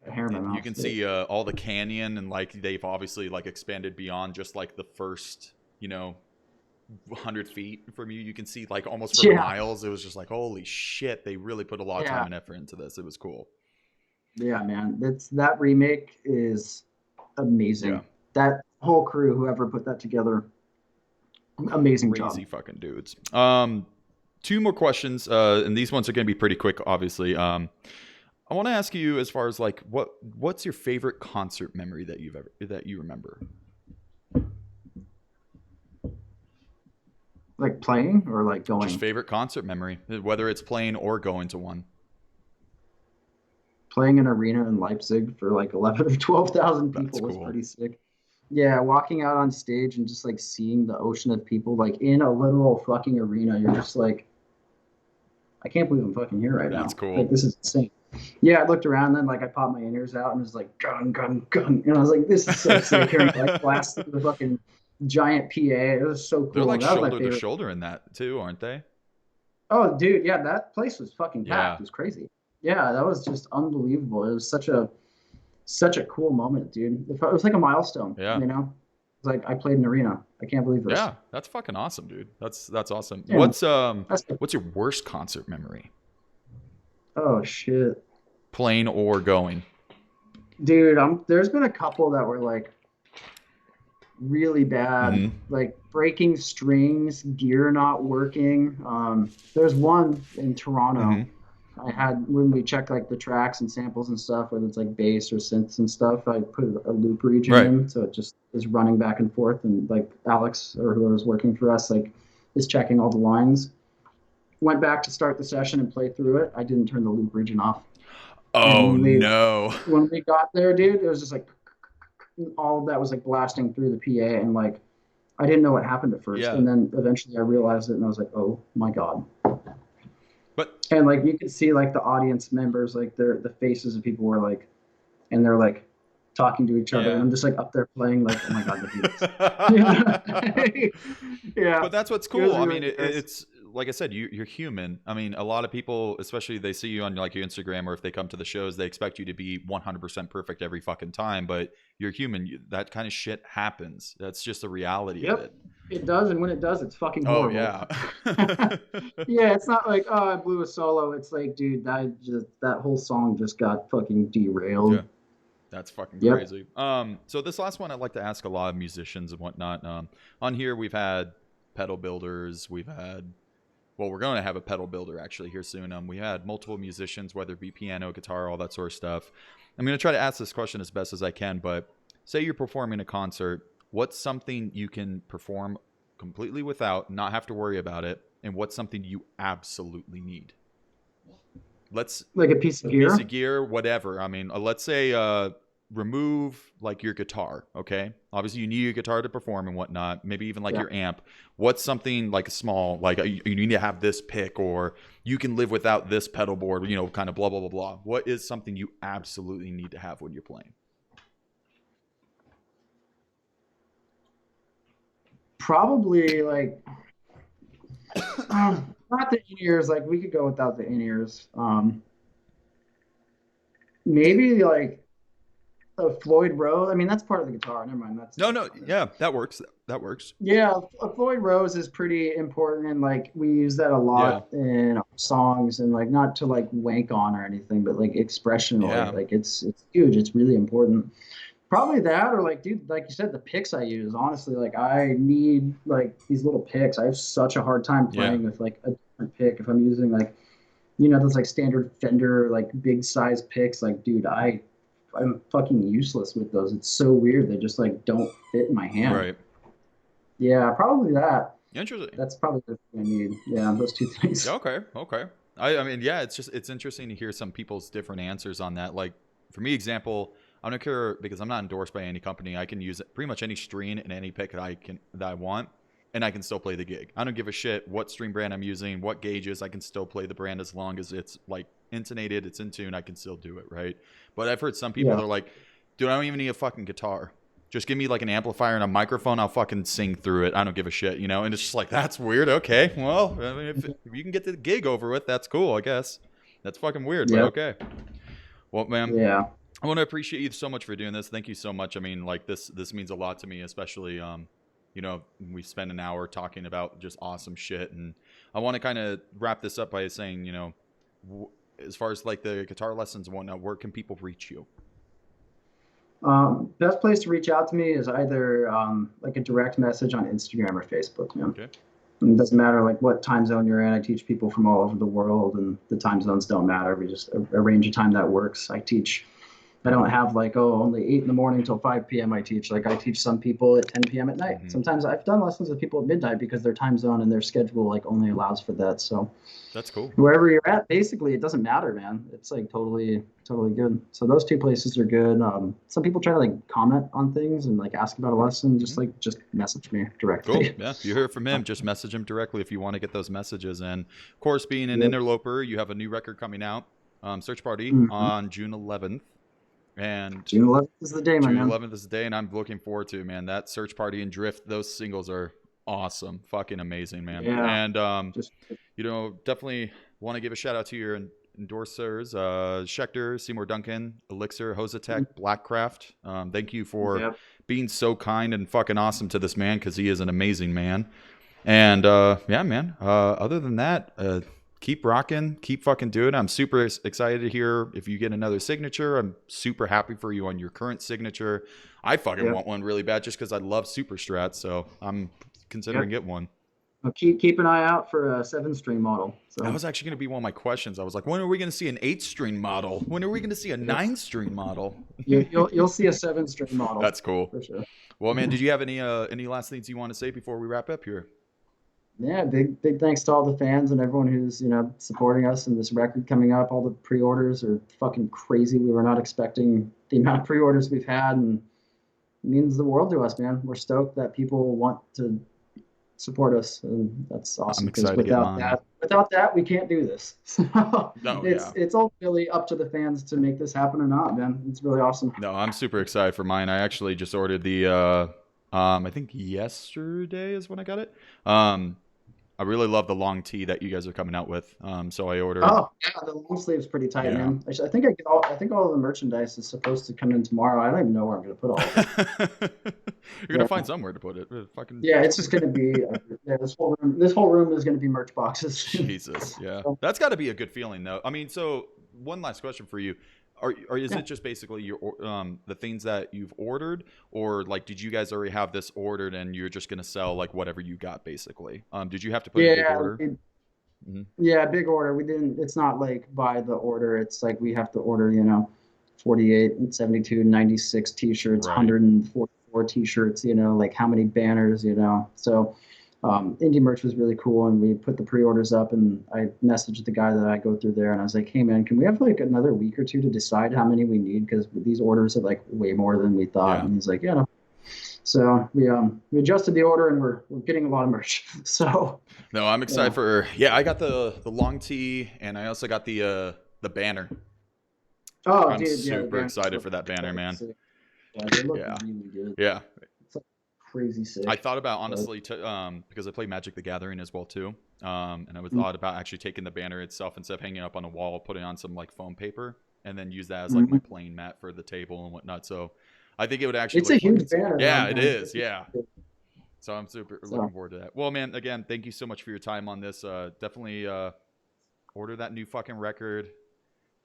A: I hair in my
B: You
A: mouth.
B: can see all the canyon, and like they've obviously like expanded beyond just like the first 100 feet from you. You can see like almost for
A: Yeah,
B: miles. It was just like, holy shit, they really put a lot of time
A: yeah,
B: and effort into this. It was cool.
A: yeah, man. That remake is
B: Yeah.
A: amazing. That whole crew, whoever put that together, amazing
B: Crazy
A: job.
B: fucking dudes. Two more questions, and these ones are going to be pretty quick, obviously. I want to ask you, as far as like what's your favorite concert memory that you remember?
A: Like playing or like
B: Just
A: going?
B: favorite concert memory, whether it's playing or going to one.
A: Playing an arena in Leipzig for like 11 or 12,000
B: That's
A: people was
B: cool.
A: pretty sick. Yeah, walking out on stage and just like seeing the ocean of people like in a literal fucking arena, you're just like, I can't believe I'm fucking here right
B: That's
A: now. Like
B: cool.
A: this is insane. Yeah, I looked around, then like I popped my ears out and it was like gun, gun, gun. And I was like, this is so sick hearing like blast through the fucking giant PA. It was so
B: They're
A: cool.
B: like
A: That was my
B: shoulder to
A: favorite.
B: shoulder in that too, aren't they?
A: Oh, dude, yeah, that place was fucking packed.
B: Yeah.
A: It was crazy. Yeah, that was just unbelievable. It was such a cool moment, dude. It was like a milestone,
B: Yeah.
A: you know? It's like I played an arena. I can't believe this.
B: Yeah. That's fucking awesome, dude. That's awesome.
A: Yeah, man. That's
B: What's your worst concert memory?
A: oh shit.
B: Playing or going?
A: Dude, there's been a couple that were like really bad,
B: Mm-hmm.
A: like breaking strings, gear not working. There's one in
B: Mm-hmm.
A: Toronto. I had when we check like the tracks and samples and stuff, whether it's like bass or synths and stuff, I put a loop region
B: Right.
A: in, so it just is running back and forth. And like Alex or whoever's working for us, like is checking all the lines. Went back to start the session and play through it. I didn't turn the loop region off, and
B: Oh no.
A: when we got there, dude, it was just like all of that was like blasting through the PA, and like I didn't know what happened at first,
B: Yeah.
A: and then eventually I realized it, and I was like, oh my god.
B: But
A: And like you could see like the audience members, like the faces of people were like, and they're like talking to each other, and
B: yeah.
A: I'm just like up there playing, like, oh my god, the beats. Yeah, yeah,
B: But that's what's
A: it was
B: cool. I
A: really
B: mean,
A: nice.
B: it's like I said, you're human. I mean, a lot of people, especially they see you on like your Instagram, or if they come to the shows, they expect you to be 100% perfect every fucking time. But you're human. That kind of shit happens. That's just the reality of
A: Yep.
B: it.
A: It does, and when it does, it's fucking
B: Oh
A: horrible.
B: yeah.
A: Yeah, it's not like, oh, I blew a solo. It's like, dude, that whole song just got fucking
B: Yeah.
A: derailed.
B: That's fucking
A: Yep.
B: crazy. So this last one, I'd like to ask a lot of musicians and whatnot. On here, we've had pedal builders. We've had, well, we're going to have a pedal builder actually here soon. We had multiple musicians, whether it be piano, guitar, all that sort of stuff. I'm going to try to ask this question as best as I can, but say you're performing a concert. What's something you can perform completely without, not have to worry about it, and what's something you absolutely need? Let's
A: Like a piece of
B: piece of
A: gear.
B: gear, whatever. I mean, let's say remove like your guitar. Okay, obviously you need your guitar to perform and whatnot. Maybe even like
A: Yeah.
B: your amp. What's something like a small, like you need to have this pick, or you can live without this pedal board. You know, kind of blah blah blah blah. What is something you absolutely need to have when you're playing?
A: Probably like not the in-ears, like we could go without the in-ears. Maybe like a Floyd Rose. I mean, that's part of the guitar. Never mind, that's
B: No,
A: not
B: no,
A: on there.
B: yeah, that works. That works.
A: Yeah, a Floyd Rose is pretty important, and like we use that a
B: Yeah,
A: lot in our songs, and like not to like wank on or anything, but like expressionally,
B: yeah,
A: like it's huge. It's really important. Probably that, or like, dude, like you said, the picks I use. Honestly, like I need like these little picks. I have such a hard time
B: yeah.
A: playing with like a different pick if I'm using like those like standard Fender like big size picks. Like, dude, I'm fucking useless with those. It's so weird. They just like don't fit in my hand.
B: Right.
A: Yeah, probably that.
B: Interesting.
A: That's probably the thing I need. Yeah, those two things.
B: Okay, okay. I mean, yeah, it's interesting to hear some people's different answers on that. Like for me, example, I don't care because I'm not endorsed by any company. I can use pretty much any string and any pick that I want, and I can still play the gig. I don't give a shit what string brand I'm using, what gauges. I can still play the brand as long as it's like intonated, it's in tune. I can still do it, right? But I've heard some people
A: Yeah.
B: that are like, dude, I don't even need a fucking guitar. Just give me like an amplifier and a microphone. I'll fucking sing through it. I don't give a shit, you know? And it's just like, that's weird. Okay. Well, I mean, if you can get the gig over with, that's cool, I guess. That's fucking weird, but
A: Yeah.
B: okay. Well, man,
A: Yeah.
B: I want to appreciate you so much for doing this. Thank you so much. I mean, like this means a lot to me, especially, you know, we spent an hour talking about just awesome shit. And I want to kind of wrap this up by saying, you know, as far as like the guitar lessons and whatnot, where can people reach you?
A: Best place to reach out to me is either like a direct message on Instagram or Facebook, man.
B: Okay.
A: And it doesn't matter like what time zone you're in. I teach people from all over the world, and the time zones don't matter. We just arrange a time that works. I don't have like, oh, only 8 in the morning till 5 p.m. I teach. Like I teach some people at 10 p.m. at night.
B: Mm-hmm.
A: Sometimes I've done lessons with people at midnight because their time zone and their schedule like only allows for that. So
B: That's cool.
A: wherever you're at, basically, it doesn't matter, man. It's like totally good. So those two places are good. Some people try to like comment on things and like ask about a lesson. Just message me
B: Cool.
A: directly.
B: Yeah. You heard from him. Just message him directly if you want to get those messages. And of course, being an
A: Yep.
B: interloper, you have a new record coming out, Search Party,
A: Mhm.
B: on June 11th. And
A: June 11th is the day, my
B: June
A: man.
B: 11th is the day, and I'm looking forward to it, man. That Search Party and Drift, those singles are awesome. Fucking amazing, man.
A: Yeah.
B: And,
A: Just
B: you know, definitely want to give a shout out to your endorsers, Schecter, Seymour Duncan, Elixir, Hosatech, Blackcraft. Thank you for
A: yep.
B: being so kind and fucking awesome to this man because he is an amazing man. And yeah, man. Other than that, keep rocking, keep fucking doing it. I'm super excited to hear if you get another signature. I'm super happy for you on your current signature. I fucking
A: Yep.
B: want one really bad just because I love super strats. So I'm considering getting one.
A: Well, keep an eye out for a 7-string model. So
B: That was actually going to be one of my questions. I was like, when are we going to see an 8-string model? When are we going to see a 9-string modle?
A: you'll see a 7-string model.
B: That's cool.
A: For sure.
B: Well, man, did you have any last things you want to say before we wrap up here?
A: Yeah, big thanks to all the fans and everyone who's supporting us and this record coming up. All the pre-orders are fucking crazy. We were not expecting the amount of pre-orders we've had, and it means the world to us, man. We're stoked that people want to support us, and that's awesome.
B: I'm
A: Because
B: excited to get mine.
A: without that, we can't do this. So
B: No,
A: it's ultimately up to the fans to make this happen or not, man. It's really awesome.
B: No, I'm super excited for mine. I actually just ordered the I think yesterday is when I got it. I really love the long tee that you guys are coming out with. So I ordered.
A: Oh, yeah, the long sleeve's pretty tight,
B: Yeah.
A: man. I think I think all the merchandise is supposed to come in tomorrow. I don't even know where I'm gonna put all of it.
B: You're gonna
A: Yeah,
B: find somewhere to put it. Fucking
A: yeah, it's just gonna be yeah, this whole room is gonna be merch boxes.
B: Jesus, yeah.
A: So,
B: That's got to be a good feeling, though. I mean, so one last question for you: is
A: yeah.
B: it just basically the things that you've ordered, or like did you guys already have this ordered and you're just gonna sell like whatever you got, basically? Did you have to put in a big
A: Yeah,
B: order? Hmm.
A: yeah, big order. We didn't, it's not like by the order. It's like we have to order, you know, 48 and 72, 96 t-shirts,
B: Right.
A: 144 t-shirts, you know, like how many banners, you know. So indie merch was really cool, and we put the pre-orders up, and I messaged the guy that I go through there, and I was like, hey man, can we have like another week or two to decide how many we need, because these orders are like way more than we thought.
B: Yeah.
A: And he's like, yeah, no. So we adjusted the order, and we're getting a lot of merch. So
B: No, I'm excited
A: yeah.
B: for. Yeah, I got the long tee, and I also got the banner.
A: Oh
B: I'm
A: dude, yeah, the
B: super
A: banners
B: excited
A: look
B: for that banner,
A: like
B: man.
A: sick. Yeah, they look
B: Yeah.
A: really good.
B: Yeah.
A: It's like crazy
B: I
A: sick.
B: thought about
A: But
B: honestly, because I play Magic the Gathering as well too, and I was
A: mm,
B: thought about actually taking the banner itself instead of hanging it up on a wall, putting on some like foam paper, and then use that as like my
A: mhm.
B: playing mat for the table and whatnot. So I think it would actually
A: It's a
B: look fucking
A: huge
B: sick.
A: banner though,
B: Yeah, it
A: man.
B: is. Yeah. So I'm super looking
A: So
B: forward to that. Well, man, again, thank you so much for your time on this. Definitely order that new fucking record.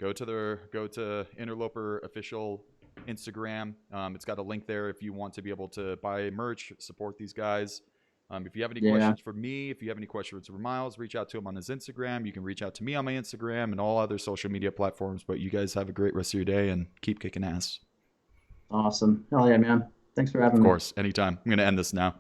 B: Go to Interloper official Instagram. It's got a link there if you want to be able to buy merch, support these guys. If you have any
A: yeah,
B: questions for me, if you have any questions for Miles, reach out to him on his Instagram. You can reach out to me on my Instagram and all other social media platforms. But you guys have a great rest of your day and keep kicking ass.
A: awesome. Hell yeah, man. Thanks for
B: Of
A: having me.
B: course, anytime. I'm going to end this now.